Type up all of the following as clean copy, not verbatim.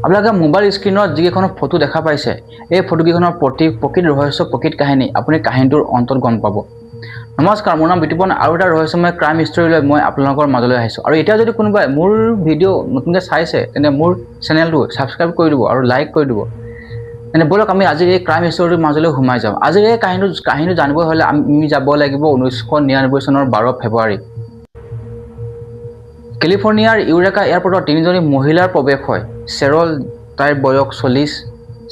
আপোনালোকে মোবাইল স্ক্ৰীনত যিকেইখন ফটো দেখা পাইছে এই ফটোকেইখনৰ প্ৰকৃত ৰহস্য প্ৰকৃত কাহিনী আপুনি কাহিনীটোৰ অন্তত গম পাব। নমস্কাৰ, মোৰ নাম বিতুপন আৰু এটা ৰহস্যময় ক্ৰাইম ষ্টৰীলৈ মই আপোনালোকৰ মাজলৈ আহিছোঁ। আৰু এতিয়া যদি কোনোবাই মোৰ ভিডিঅ' নতুনকৈ চাইছে তেনে মোৰ চেনেলটো ছাবস্ক্ৰাইব কৰি দিব আৰু লাইক কৰি দিব। তেনে বলক আমি আজিৰ এই ক্ৰাইম ষ্টৰীটোৰ মাজলৈ সোমাই যাওঁ। আজিৰ এই কাহিনীটো জানিব হ'লে আমি যাব লাগিব 1999 চনৰ 12 ফেব্ৰুৱাৰী। কেলিফৰ্ণিয়াৰ ইউৰেকা এয়াৰপৰ্টত তিনিজনী মহিলাৰ প্ৰৱেশ হয়। চেৰল, তাইৰ বয়স 40,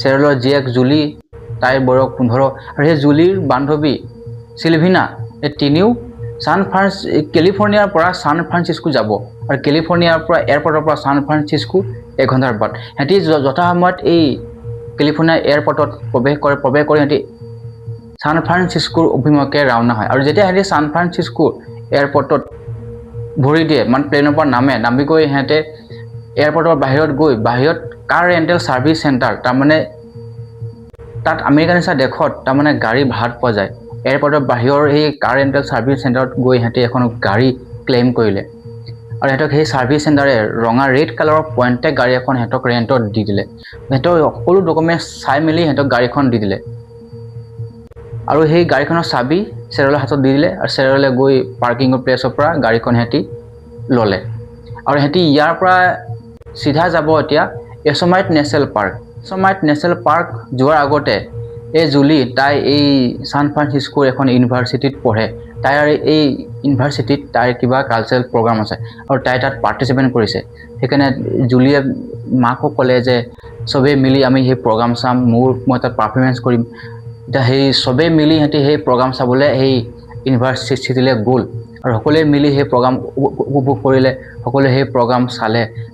চেৰলৰ জীয়েক জুলি, তাইৰ বয়স 15 আৰু সেই জুলিৰ বান্ধৱী চিলভিনা। এই তিনিও কেলিফৰ্ণিয়াৰ পৰা ছান ফ্ৰান্সিস্কো যাব। আৰু কেলিফৰ্ণিয়াৰ পৰা এয়াৰপৰ্টৰ পৰা ছান ফ্ৰান্সিস্কো 1 ঘণ্টাৰ বাট। সিহঁতি যথাসময়ত এই কেলিফৰ্ণিয়া এয়াৰপৰ্টত প্ৰৱেশ কৰি সিহঁতি ছান ফ্ৰান্সিস্কোৰ অভিমুখে ৰাওনা হয়। আৰু যেতিয়া সিহঁতি ছান ফ্ৰান্সিস্কো এয়াৰপৰ্টত ভৰি দিয়ে, মানে প্লেনৰ পৰা নামি গৈ সিহঁতে এয়াৰপৰ্টৰ বাহিৰত কাৰ ৰেণ্টেল ছাৰ্ভিচ চেণ্টাৰ, তাৰমানে তাত আমেৰিকা নিচিনা দেশত তাৰমানে গাড়ী ভাড়াত পোৱা যায়। এয়াৰপৰ্টৰ বাহিৰৰ সেই কাৰ ৰেণ্টেল ছাৰ্ভিচ চেণ্টাৰত গৈ সিহঁতে এখন গাড়ী ক্লেইম কৰিলে। আৰু সিহঁতক সেই ছাৰ্ভিচ চেণ্টাৰে ৰঙা ৰেড কালাৰৰ পইণ্টেক গাড়ী এখন সিহঁতক ৰেণ্টত দি দিলে। সিহঁতৰ সকলো ডকুমেণ্টছ চাই মেলি সিহঁতক গাড়ীখন দি দিলে। আৰু সেই গাড়ীখনৰ চাবি চেৰলৰ হাতত দি দিলে। আৰু চেৰলে গৈ পাৰ্কিঙৰ প্লেচৰ পৰা গাড়ীখন সিহঁতি ল'লে। আৰু সিহঁতি ইয়াৰ পৰা চিধা যাব এতিয়া য়েছ'মাইট নেশ্যনেল পাৰ্ক। য়েছ'মাইট নেশ্যনেল পাৰ্ক যোৱাৰ আগতে এই জুলি, তাই এই ছান ফ্ৰান্সিস্কোৰ এখন ইউনিভাৰ্চিটিত পঢ়ে। তাইৰ এই ইউনিভাৰ্চিটিত তাইৰ কিবা কালচাৰেল প্ৰগ্ৰাম আছে আৰু তাই তাত পাৰ্টিচিপেট কৰিছে। সেইকাৰণে জুলিয়ে মাকক ক'লে যে চবেই মিলি আমি সেই প্ৰগ্ৰাম চাম, মই তাত পাৰফৰ্মেঞ্চ কৰিম। এতিয়া সেই চবেই মিলি সিহঁতি সেই প্ৰগ্ৰাম চাবলৈ সেই ইউনিভাৰ্চিটিলৈ গ'ল। আৰু সকলোৱে মিলি সেই প্ৰগ্ৰাম উপভোগ কৰিলে। সকলোৱে সেই প্ৰগ্ৰাম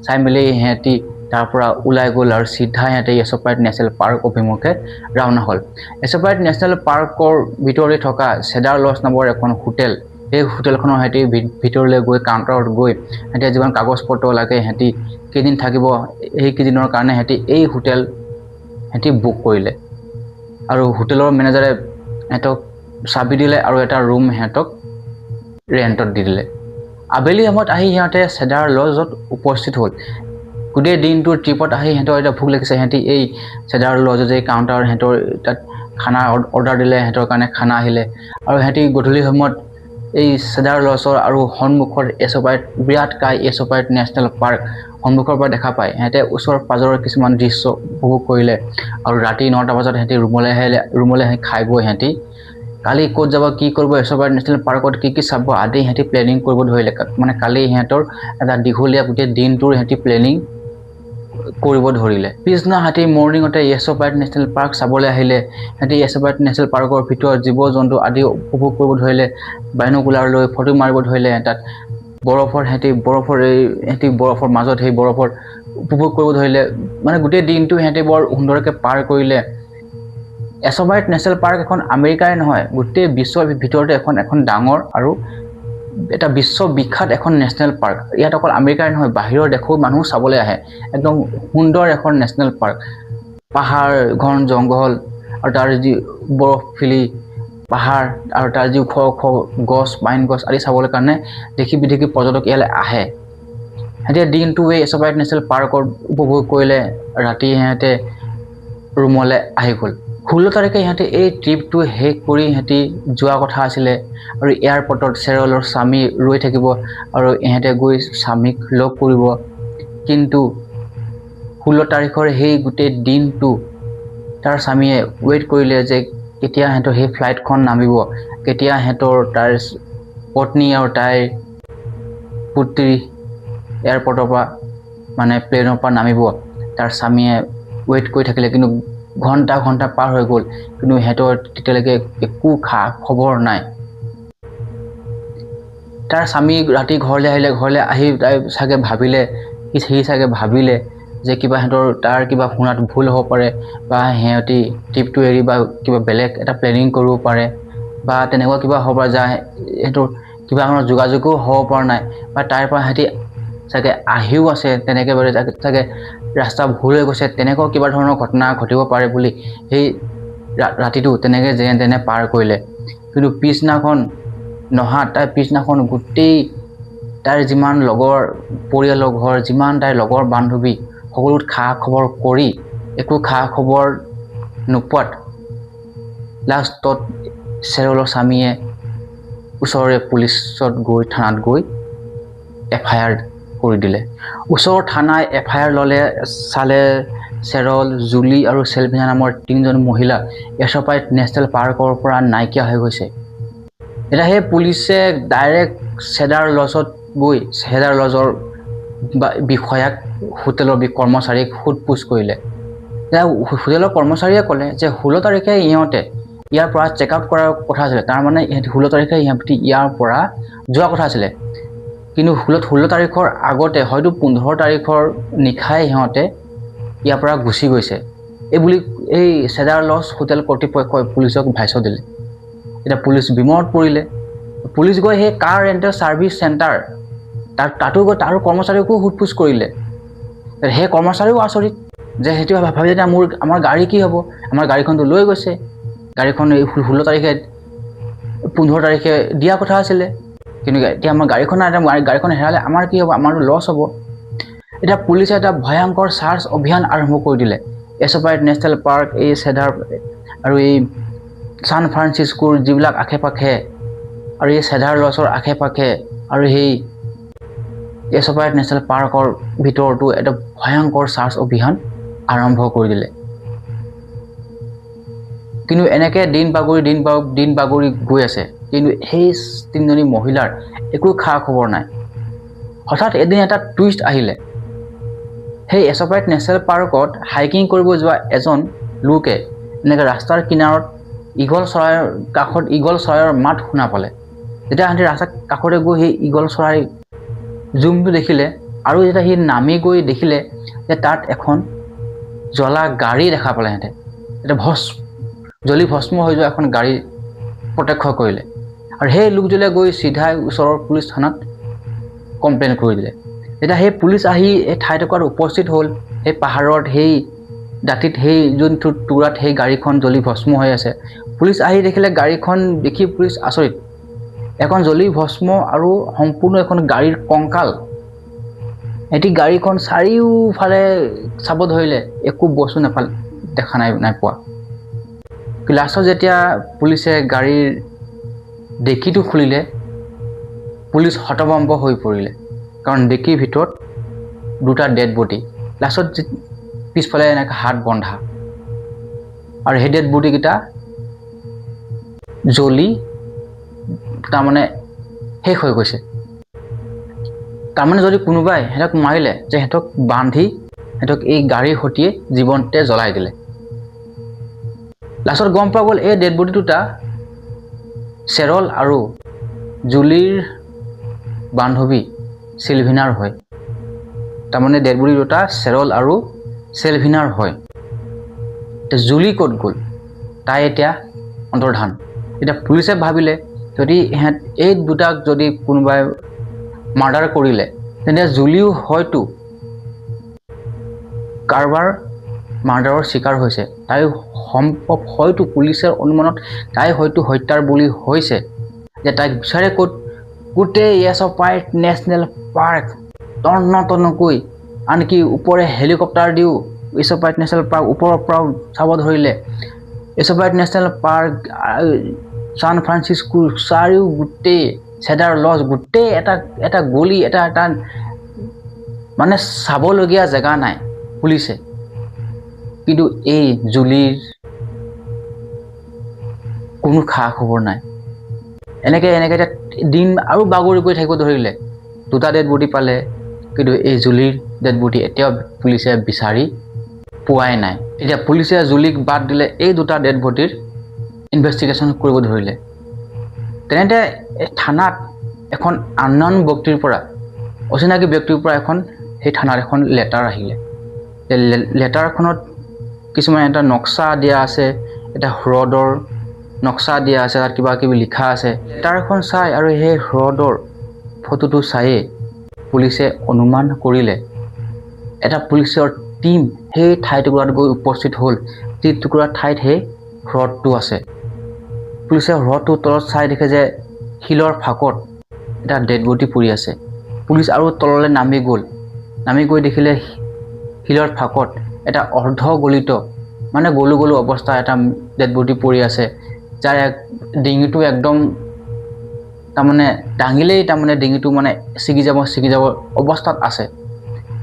চাই মেলি সিহঁতি তাৰ পৰা ওলাই গ'ল আৰু চিধা সিহঁতে য়েছ'মাইট নেশ্যনেল পাৰ্ক অভিমুখে ৰাওনা হ'ল। য়েছ'মাইট নেশ্যনেল পাৰ্কৰ ভিতৰতে থকা চেডাৰ লজ নামৰ এখন হোটেল, সেই হোটেলখনৰ সিহঁতি ভিতৰলৈ গৈ কাউণ্টাৰত গৈ সিহঁতে যিমান কাগজ পত্ৰ লাগে, সিহঁতি কেইদিন থাকিব, সেইকেইদিনৰ কাৰণে সিহঁতি এই হোটেল সিহঁতি বুক কৰিলে। আৰু হোটেলৰ মেনেজাৰে সিহঁতক চাবি দিলে আৰু এটা ৰুম সিহঁতক ৰেণ্টত দি দিলে। আবেলি সময়ত আহি সিহঁতে চেডাৰ লজত উপস্থিত হ'ল। গোটেই দিনটোৰ ট্ৰিপত আহি সিহঁতৰ এতিয়া ভোক লাগিছে। সিহঁতি এই চেডাৰ লজত যে কাউণ্টাৰ সিহঁতৰ তাত খানা অৰ্ডাৰ দিলে, সিহঁতৰ কাৰণে খানা আহিলে। আৰু সিহঁতি গধূলি সময়ত এই চেডাৰ লজৰ আৰু সন্মুখত বিৰাট কায় য়েছ'মাইট নেশ্যনেল পাৰ্ক সন্মুখৰ পৰা দেখা পায়। সিহঁতে ওচৰ পাজৰৰ কিছুমান দৃশ্য উপভোগ কৰিলে। আৰু ৰাতি 9টা বজাত সিহঁতি ৰুমলৈ আহি খাই বৈ সিহঁতি কালি ক'ত যাব, কি কৰিব, য়েছ'মাইট নেশ্যনেল পাৰ্কত কি চাব আদি সিহঁতি প্লেনিং কৰিব ধৰিলে। মানে কালি সিহঁতৰ এটা দীঘলীয়া গোটেই দিনটোৰ সিহঁতি প্লেনিং কৰিব ধৰিলে। পিছদিনা সিহঁতি মৰ্ণিঙতে য়েছ'মাইট নেশ্যনেল পাৰ্ক চাবলৈ আহিলে। সিহঁতি য়েছ'মাইট নেশ্যনেল পাৰ্কৰ ভিতৰত জীৱ জন্তু আদি উপভোগ কৰিব ধৰিলে। বাইন'কুলাৰ লৈ ফটো মাৰিব ধৰিলে। তাত সিহঁতি বৰফৰ মাজত সেই বৰফৰ উপভোগ কৰিব ধৰিলে। মানে গোটেই দিনটো সিহঁতি বৰ সুন্দৰকৈ পাৰ কৰিলে। য়েছ'মাইট নেশ্যনেল পাৰ্ক এখন আমেৰিকাই নহয়, গোটেই বিশ্বৰ ভিতৰতে এখন ডাঙৰ আৰু এটা বিশ্ববিখ্যাত এখন নেশ্যনেল পাৰ্ক। ইয়াত অকল আমেৰিকাৰ নহয়, বাহিৰৰ দেশৰ মানুহ চাবলৈ আহে। একদম সুন্দৰ এখন নেশ্যনেল পাৰ্ক। পাহাৰ, ঘন জংঘল আৰু তাৰ যি বৰফিলি পাহাৰ আৰু তাৰ যি ওখ ওখ গছ, পাইন গছ আদি চাবলৈ কাৰণে দেশী বিদেশী পৰ্যটক ইয়ালৈ আহে। সিহঁতে দিনটো এই য়েছ'মাইট নেশ্যনেল পাৰ্কত উপভোগ কৰিলে। ৰাতি সিহঁতে ৰুমলৈ আহি গ'ল। 16 তাৰিখে সিহঁতে এই ট্ৰিপটো শেষ কৰি সিহঁতি যোৱা কথা আছিলে। আৰু এয়াৰপৰ্টত চেৰলৰ স্বামী ৰৈ থাকিব আৰু ইহঁতে গৈ স্বামীক লগ কৰিব। কিন্তু 16 তাৰিখৰ সেই গোটেই দিনটো তাৰ স্বামীয়ে ৱেইট কৰিলে যে কেতিয়া সিহঁতৰ সেই ফ্লাইটখন নামিব, কেতিয়া তাৰ পত্নী আৰু তাইৰ পুত্ৰী এয়াৰপৰ্টৰ পৰা মানে প্লেনৰ পৰা নামিব। তাৰ স্বামীয়ে ৱেইট কৰি থাকিলে, কিন্তু ঘণ্টা পাৰ হৈ গ'ল, কিন্তু সিহঁতৰ তেতিয়ালৈকে একো খবৰ নাই। তাৰ স্বামী ৰাতি ঘৰলৈ আহি তাই চাগে ভাবিলে যে কিবা তাৰ কিবা শুনাত ভুল হ'ব পাৰে, বা সিহঁতি ট্ৰিপটো এৰি বা কিবা বেলেগ এটা প্লেনিং কৰিব পাৰে, বা তেনেকুৱা কিবা হ'ব পাৰে, সিহঁতৰ কিবা ধৰণৰ যোগাযোগো হ'ব পৰা নাই, বা তাইৰ পৰা সিহঁতি চাগে আহিও আছে, তেনেকৈ চাগে ৰাস্তা ভুল হৈ গৈছে, তেনেকুৱা কিবা ধৰণৰ ঘটনা ঘটিব পাৰে বুলি সেই ৰাতিটো তেনেকৈ যেনে তেনে পাৰ কৰিলে। কিন্তু পিছদিনাখন গোটেই তাইৰ যিমান লগৰ পৰিয়ালৰ ঘৰ, যিমান তাইৰ লগৰ বান্ধৱী সকলো খা খবৰ কৰি একো খা খবৰ নোপোৱাত লাষ্টত চেৰলৰ স্বামীয়ে ওচৰৰে পুলিচত গৈ থানাত গৈ FIR কৰি দিলে। ওচৰৰ থানাই FIR ল'লে, চালে চেৰল, জুলি আৰু চেলভিনা নামৰ 3জন মহিলা এছপাইট নেশ্যনেল পাৰ্কৰ পৰা নাইকিয়া হৈ গৈছে। এতিয়া সেই পুলিচে ডাইৰেক্ট চেডাৰ লজত গৈ চেডাৰ লজৰ বিষয়াক, হোটেলৰ কৰ্মচাৰীক সোধ-পোছ কৰিলে। এতিয়া হোটেলৰ কৰ্মচাৰীয়ে ক'লে যে 16 তাৰিখে ইহঁতে ইয়াৰ পৰা চেক আউট কৰাৰ কথা আছিলে, তাৰমানে 16 তাৰিখে ইহঁতি ইয়াৰ পৰা যোৱা কথা আছিলে। কিন্তু 16 তাৰিখৰ আগতে হয়তো 15 তাৰিখৰ নিশাই সিহঁতে ইয়াৰ পৰা গুচি গৈছে বুলি এই চেডাৰ লজ হোটেল কৰ্তৃপক্ষই পুলিচক ভাষ্য দিলে। এতিয়া পুলিচ বিমত পৰিলে। পুলিচ গৈ সেই কাৰ ৰেণ্টেল ছাৰ্ভিচ চেণ্টাৰ তাতো গৈ তাৰ কৰ্মচাৰীকো সোধ-পোছ কৰিলে। সেই কৰ্মচাৰীও আচৰিত যে সেইটো ভাবি যে আমাৰ গাড়ী কি হ'ব, আমাৰ গাড়ীখনটো লৈ গৈছে, গাড়ীখন 16 তাৰিখে 15 তাৰিখে দিয়া কথা আছিলে, কিন্তু এতিয়া আমাৰ গাড়ীখন নাই, গাড়ীখন হেৰালে আমাৰ কি হ'ব, আমাৰতো লছ হ'ব। এতিয়া পুলিচে এটা ভয়ংকৰ চাৰ্চ অভিযান আৰম্ভ কৰি দিলে। এছপাইট নেশ্যনেল পাৰ্ক, এই চেডাৰ আৰু এই ছান ফ্ৰান্সিস্কোৰ যিবিলাক আশে পাশে আৰু এই চেডাৰ লজৰ আশে পাশে আৰু সেই এছপাইট নেশ্যনেল পাৰ্কৰ ভিতৰতো এটা ভয়ংকৰ চাৰ্চ অভিযান আৰম্ভ কৰি দিলে। কিন্তু এনেকৈ দিন বাগৰি গৈ আছে, কিন্তু সেই 3জনী মহিলাৰ একো খা খবৰ নাই। হঠাৎ এদিন এটা টুইষ্ট আহিলে। সেই এছপাইট নেশ্যনেল পাৰ্কত হাইকিং কৰিব যোৱা এজন লোকে এনেকৈ ৰাস্তাৰ কিনাৰত ঈগল চৰাইৰ মাত শুনা পালে। যেতিয়া সিহঁতি ৰাস্তাৰ কাষতে গৈ সেই ঈগল চৰাই জুমটো দেখিলে আৰু যেতিয়া সি নামি গৈ দেখিলে যে তাত এখন জ্বলা গাড়ী দেখা পালে। সিহঁতে এতিয়া জ্বলি ভস্ম হৈ যোৱা এখন গাড়ী প্ৰত্যক্ষ কৰিলে আৰু সেই লোকজনে গৈ চিধাই ওচৰৰ পুলিচ থানাত কমপ্লেইন কৰি দিলে। এতিয়া সেই পুলিচ আহি এই ঠাইটুকুৰাত উপস্থিত হ'ল। সেই পাহাৰত সেই দাঁতিত সেই যোনটো টুকুৰাত সেই গাড়ীখন জ্বলি ভস্ম হৈ আছে। পুলিচ আহি দেখিলে গাড়ীখন দেখি পুলিচ আচৰিত। এখন জ্বলি ভস্ম আৰু সম্পূৰ্ণ এখন গাড়ীৰ কংকাল। এটি গাড়ীখন চাৰিওফালে চাব ধৰিলে, একো বস্তু দেখা নাই পোৱা। লাষ্টত যেতিয়া পুলিচে গাড়ীৰ ডেকিটো খুলিলে, পুলিচ হতভম্ব হৈ পৰিলে, কাৰণ ডেকিৰ ভিতৰত 2টা ডেড বডি, লাষ্টত পিছফালে এনেকৈ হাত বন্ধা, আৰু সেই ডেড বডিকেইটা জ্বলি তাৰমানে শেষ হৈ গৈছে। তাৰমানে যদি কোনোবাই সিহঁতক মাৰিলে, যে সিহঁতক বান্ধি সিহঁতক এই গাড়ীৰ সৈতে জীৱনতে জ্বলাই দিলে। লাষ্টত গম পোৱা গ'ল এই ডেড বডি 2টা চেৰল আৰু জুলিৰ বান্ধৱী চিলভিনাৰ হয়। তাৰমানে ডেড বডি 2টা চেৰল আৰু চেলভিনাৰ হয়। এতিয়া জুলি ক'ত গ'ল, তাই এতিয়া অন্তৰ্ধান। এতিয়া পুলিচে ভাবিলে যদি এই 2টাক যদি কোনোবাই মাৰ্ডাৰ কৰিলে, তেন্তে জুলিও হয়তো কাৰোবাৰ মাৰ্ডাৰৰ চিকাৰ হৈছে। তাই সম্ভৱ হয়তো পুলিচৰ অনুমানত তাই হয়তো হত্যাৰ বলি হৈছে, যে তাইক বিচাৰে ক'ত, গোটেই এছপাইট নেশ্যনেল পাৰ্ক তন্নকৈ, আনকি ওপৰে হেলিকপ্টাৰ দিও এছপাইট নেশ্যনেল পাৰ্ক ওপৰৰ পৰাও চাব ধৰিলে। এছপাইট নেশ্যনেল পাৰ্ক, ছান ফ্ৰান্সিস্কোৰ চাৰিও গোটেই চেডাৰ লজ, গোটেই এটা গলি, এটা মানে চাবলগীয়া জেগা নাই পুলিচে। কিন্তু এই জুলিৰ কোনো খা খবৰ নাই। এনেকৈ দিন আৰু বাগৰি গৈ থাকিব ধৰিলে। 2টা ডেড বডি পালে, কিন্তু এই জুলিৰ ডেড বডি এতিয়াও পুলিচে বিচাৰি পোৱাই নাই। এতিয়া পুলিচে জুলিক বাদ দিলে, এই 2টা ডেড বডিৰ ইনভেষ্টিগেশ্যন কৰিব ধৰিলে। তেনেতে থানাত এখন অচিনাকি ব্যক্তিৰ পৰা সেই থানাত এখন লেটাৰ আহিলে। লেটাৰখনত কিছুমান এটা নক্সা দিয়া আছে, এটা হ্ৰদৰ নক্সা দিয়া আছে, তাত কিবা কিবি লিখা আছে। লেটাৰখন চাই আৰু সেই হ্ৰদৰ ফটোটো চায়ে পুলিচে অনুমান কৰিলে এটা পুলিচৰ টিম সেই ঠাইটুকুৰাত গৈ উপস্থিত হ'ল, যি টুকুৰা ঠাইত সেই হ্ৰদটো আছে। পুলিচে হ্ৰদটোৰ তলত চাই দেখে যে শিলৰ ফাঁকত এটা ডেড বডি পৰি আছে। পুলিচ আৰু তললৈ নামি গৈ দেখিলে শিলৰ ফাঁকত এটা অৰ্ধ গলিত মানে গলু গলু অৱস্থা এটা ডেড বডি পৰি আছে, যাৰ ডিঙিটো একদম তাৰমানে দাঙিলেই তাৰমানে ডিঙিটো মানে ছিগি যাব অৱস্থাত আছে।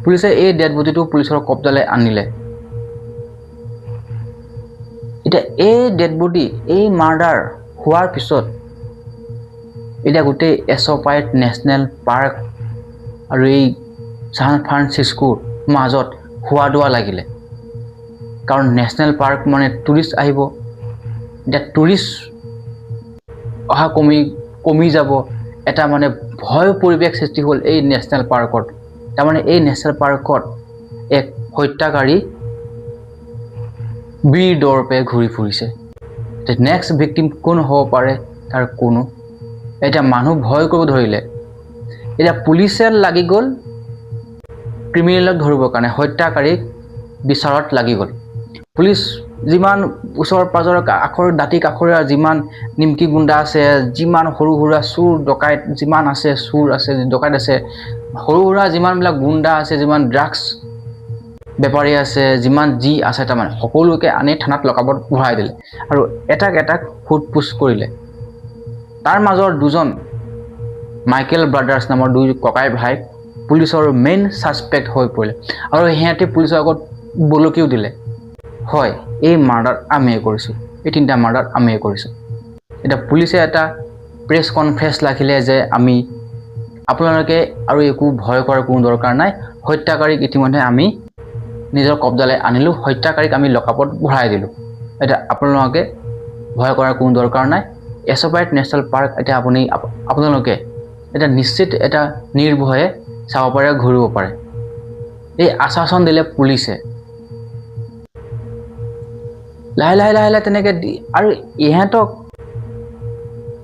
পুলিচে এই ডেড বডিটো পুলিচৰ কব্জালৈ আনিলে। এতিয়া এই ডেড বডি এই মাৰ্ডাৰ হোৱাৰ পিছত এতিয়া গোটেই এছ'পাইট নেশ্যনেল পাৰ্ক আৰু এই ছান ফ্ৰান্সিস্কোৰ মাজত হোৱা দোৱা লাগিলে। কাৰণ নেশ্যনেল পাৰ্ক মানে টুৰিষ্ট আহিব, এতিয়া টুৰিষ্ট অহা কমি যাব, এটা মানে ভয় পৰিৱেশ সৃষ্টি হ'ল এই নেশ্যনেল পাৰ্কত। তাৰমানে এই নেশ্যনেল পাৰ্কত এক হত্যাকাৰী বীৰ দৰ্পে ঘূৰি ফুৰিছে। নেক্সট ভিক্টিম কোন হ'ব পাৰে তাৰ কোনো, এতিয়া মানুহ ভয় কৰিব ধৰিলে। এতিয়া পুলিচে লাগি গ'ল ক্ৰিমিনেলক ধৰিবৰ কাৰণে, হত্যাকাৰীক বিচাৰত লাগি গ'ল। পুলিচ যিমান ওচৰ পাজৰ দাঁতি কাষৰীয়া যিমান নিমকি গুণ্ডা আছে, যিমান সৰু সুৰা চোৰ ডকাইত যিমান আছে, চোৰ আছে ডকাইত আছে, সৰু সুৰা যিমানবিলাক গুণ্ডা আছে, যিমান ড্ৰাগছ বেপাৰী আছে, যিমান যি আছে তাৰমানে সকলোকে আনি থানাত লকাপত ভৰাই দিলে আৰু এটাক সোধ-পোছ কৰিলে। তাৰ মাজৰ দুজন মাইকেল ব্ৰাদাৰ্ছ নামৰ দুই ককাই ভাই পুলিচৰ মেইন ছাছপেক্ট হৈ পৰিলে আৰু সিহঁতে পুলিচৰ আগত বলকিও দিলে, হয় এই মাৰ্ডাৰ আমিয়ে কৰিছোঁ, এই 3টা মাৰ্ডাৰ আমিয়ে কৰিছোঁ। এতিয়া পুলিচে এটা প্ৰেছ কনফাৰেন্স ৰাখিলে যে আমি আপোনালোকে আৰু একো ভয় কৰাৰ কোনো দৰকাৰ নাই, হত্যাকাৰীক ইতিমধ্যে আমি নিজৰ কব্জালৈ আনিলোঁ, হত্যাকাৰীক আমি লকাপত ভৰাই দিলোঁ, এতিয়া আপোনালোকে ভয় কৰাৰ কোনো দৰকাৰ নাই। এছ'পাইট নেশ্যনেল পাৰ্ক এতিয়া আপোনালোকে এটা নিশ্চিত এটা নিৰ্ভয়ে চাব পাৰে, ঘূৰিব পাৰে। এই আশ্বাসন দিলে পুলিচে। লাহে লাহে তেনেকৈ দি আৰু ইহঁতক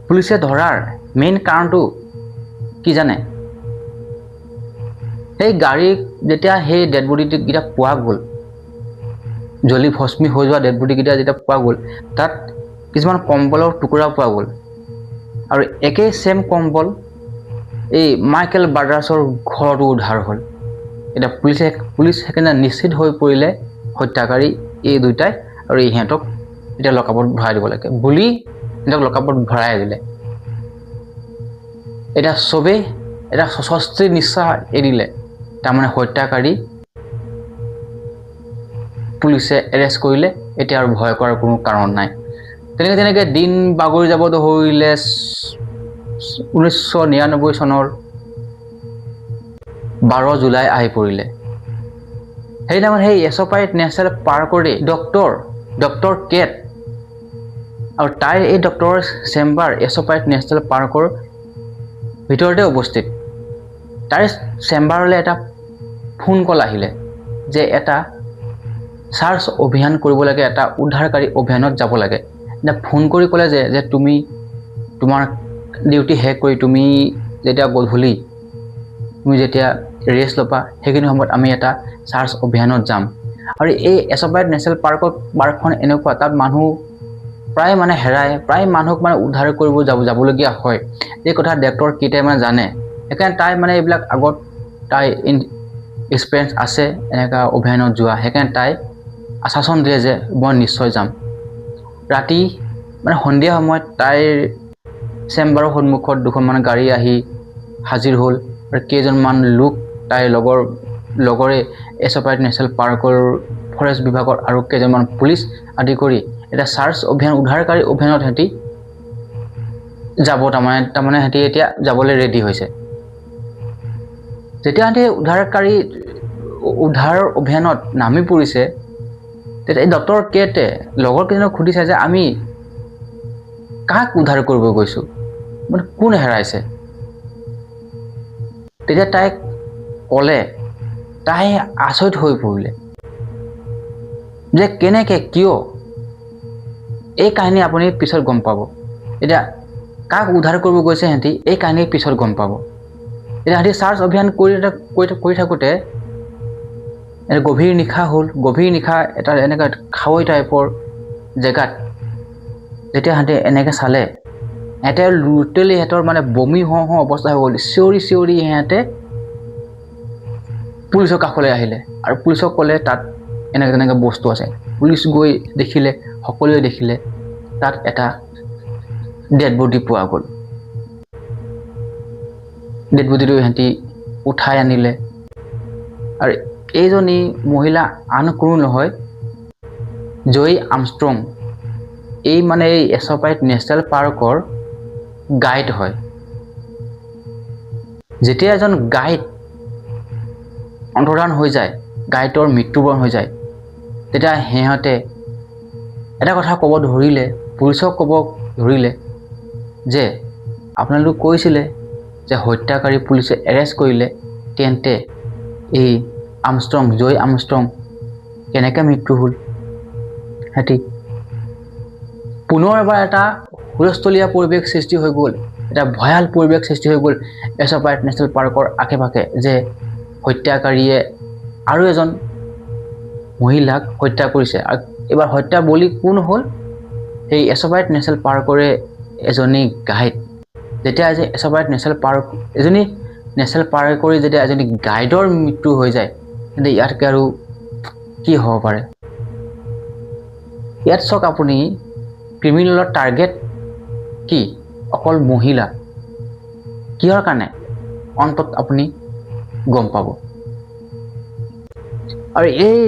পুলিচে ধৰাৰ মেইন কাৰণটো কি জানে? সেই গাড়ীত যেতিয়া সেই ডেড বডিকেইটা পোৱা গ'ল, জ্বলি ভস্মী হৈ যোৱা ডেড বডিকেইটা যেতিয়া পোৱা গ'ল, তাত কিছুমান কম্বলৰ টুকুৰা পোৱা গ'ল আৰু একেই ছেম কম্বল এই মাইকেল ব্ৰাদাৰ্ছৰ ঘৰতো উদ্ধাৰ হ'ল। এতিয়া পুলিচ সেইকাৰণে নিশ্চিত হৈ পৰিলে হত্যাকাৰী এই দুইটাই আৰু ইহঁতক এতিয়া লকাপত ভৰাই দিব লাগে বুলি সিহঁতক লকাপত ভৰাই দিলে। এতিয়া চবেই এটা স্বস্তি নিশ্বাস এৰিলে, তাৰমানে হত্যাকাৰী পুলিচে এৰেষ্ট কৰিলে, এতিয়া আৰু ভয় কৰাৰ কোনো কাৰণ নাই। তেনেকৈ দিন বাগৰি যাব ধৰিলে। 1999 চনৰ 12 জুলাই আহি পৰিলে। সেইদিনাখন সেই এছ'পাইট নেশ্যনেল পাৰ্কৰে ডক্টৰ কেট আৰু তাইৰ এই ডক্টৰৰ চেম্বাৰ এছ'পাইট নেশ্যনেল পাৰ্কৰ ভিতৰতে উপস্থিত। তাইৰ চেম্বাৰলৈ এটা ফোন কল আহিলে যে এটা চাৰ্চ অভিযান কৰিব লাগে, এটা উদ্ধাৰকাৰী অভিযানত যাব লাগে। ফোন কৰি ক'লে যে তুমি তোমাৰ ডিউটি শেষ কৰি তুমি যেতিয়া গধূলি তুমি যেতিয়া ৰেষ্ট ল'বা, সেইখিনি সময়ত আমি এটা চাৰ্চ অভিযানত যাম। আৰু এই এছ'পাইট নেশ্যনেল পাৰ্কখন এনেকুৱা, তাত মানুহ প্ৰায় মানে হেৰাই, প্ৰায় মানুহক মানে উদ্ধাৰ কৰিব যাবলগীয়া হয়। এই কথা ডক্টৰ কেটে মানে জানে, সেইকাৰণে তাই মানে এইবিলাক আগত তাই এক্সপিৰিয়েঞ্চ আছে এনেকুৱা অভিযানত যোৱা, সেইকাৰণে তাই আশ্বাসন দিয়ে যে মই নিশ্চয় যাম। ৰাতি মানে সন্ধিয়া সময়ত তাইৰ চেম্বাৰৰ সন্মুখত দুখনমান গাড়ী আহি হাজিৰ হ'ল আৰু কেইজনমান লোক তাইৰ লগৰে এছ'পাইট নেশ্যনেল পাৰ্কৰ ফৰেষ্ট বিভাগৰ আৰু কেইজনমান পুলিচ আদি কৰি এটা চাৰ্চ অভিযান উদ্ধাৰকাৰী অভিযানত সিহঁতি যাব, তাৰমানে সিহঁতি এতিয়া যাবলৈ ৰেডি হৈছে। যেতিয়া সিহঁতি উদ্ধাৰ অভিযানত নামি পৰিছে, তেতিয়া এই ডক্টৰ কেটে লগৰ কেইজনক সুধিছে যে আমি কাক উদ্ধাৰ কৰিব গৈছোঁ, মানে কোন হেৰাইছে। তেতিয়া তাইক ক'লে, তাই আচৰিত হৈ পৰিলে যে কেনেকৈ কিয়, এই কাহিনী আপুনি পিছত গম পাব। এতিয়া কাক উদ্ধাৰ কৰিব গৈছে সিহঁতি এই কাহিনী পিছত গম পাব। এতিয়া সিহঁতি চাৰ্চ অভিযান কৰি থাকোঁতে গভীৰ নিশা হ'ল। গভীৰ নিশা এটা এনেকুৱা খাৱৈ টাইপৰ জেগাত যেতিয়া সিহঁতে এনেকৈ চালে, সিহঁতে সিহঁতৰ মানে বমি হওঁ অৱস্থা হৈ গ'ল। চিঞৰি সিহঁতে পুলিচৰ কাষলৈ আহিলে আৰু পুলিচক ক'লে তাত এনেকৈ তেনেকৈ বস্তু আছে। পুলিচ গৈ দেখিলে, সকলোৱে দেখিলে তাত এটা ডেড বডি পোৱা গ'ল। ডেড বডিটো সিহঁতি উঠাই আনিলে আৰু এইজনী মহিলা আন কোনো নহয়, জয়ী আৰ্মষ্ট্ৰং। এই মানে এই এছপাইট নেশ্যনেল পাৰ্কৰ গাইড হয়। যেতিয়া এজন গাইড অন্তৰ্ধান হৈ যায়, গাইডৰ মৃত্যুবৰণ হৈ যায়, তেতিয়া সিহঁতে এটা কথা ক'ব ধৰিলে, পুলিচক ক'ব ধৰিলে যে আপোনালোক কৈছিলে যে হত্যাকাৰী পুলিচে এৰেষ্ট কৰিলে, তেন্তে এই আৰ্মষ্ট্ৰং, জয়ী আৰ্মষ্ট্ৰং কেনেকৈ মৃত্যু হ'ল? সিহঁতি পুনৰ এবাৰ এটা হুলস্থলীয়া পৰিৱেশ সৃষ্টি হৈ গ'ল, এটা ভয়াল পৰিৱেশ সৃষ্টি হৈ গ'ল এছপাইট নেশ্যনেল পাৰ্কৰ আশে পাশে, যে হত্যাকাৰীয়ে আৰু এজন মহিলাক হত্যা কৰিছে। আৰু এইবাৰ হত্যা বলি কোন হ'ল? সেই এছপাইট নেশ্যনেল পাৰ্কৰে এজনী গাইড। যেতিয়া এছপাইট নেশ্যনেল পাৰ্ক, এজনী নেশ্যনেল পাৰ্কৰে যেতিয়া এজনী গাইডৰ মৃত্যু হৈ যায়, তেন্তে ইয়াতকৈ আৰু কি হ'ব পাৰে? ইয়াত চাওক আপুনি, ক্ৰিমিনেলৰ টাৰ্গেট কি? অকল মহিলা। কিহৰ কাৰণে? অন্তত আপুনি গম পাব। আৰু এই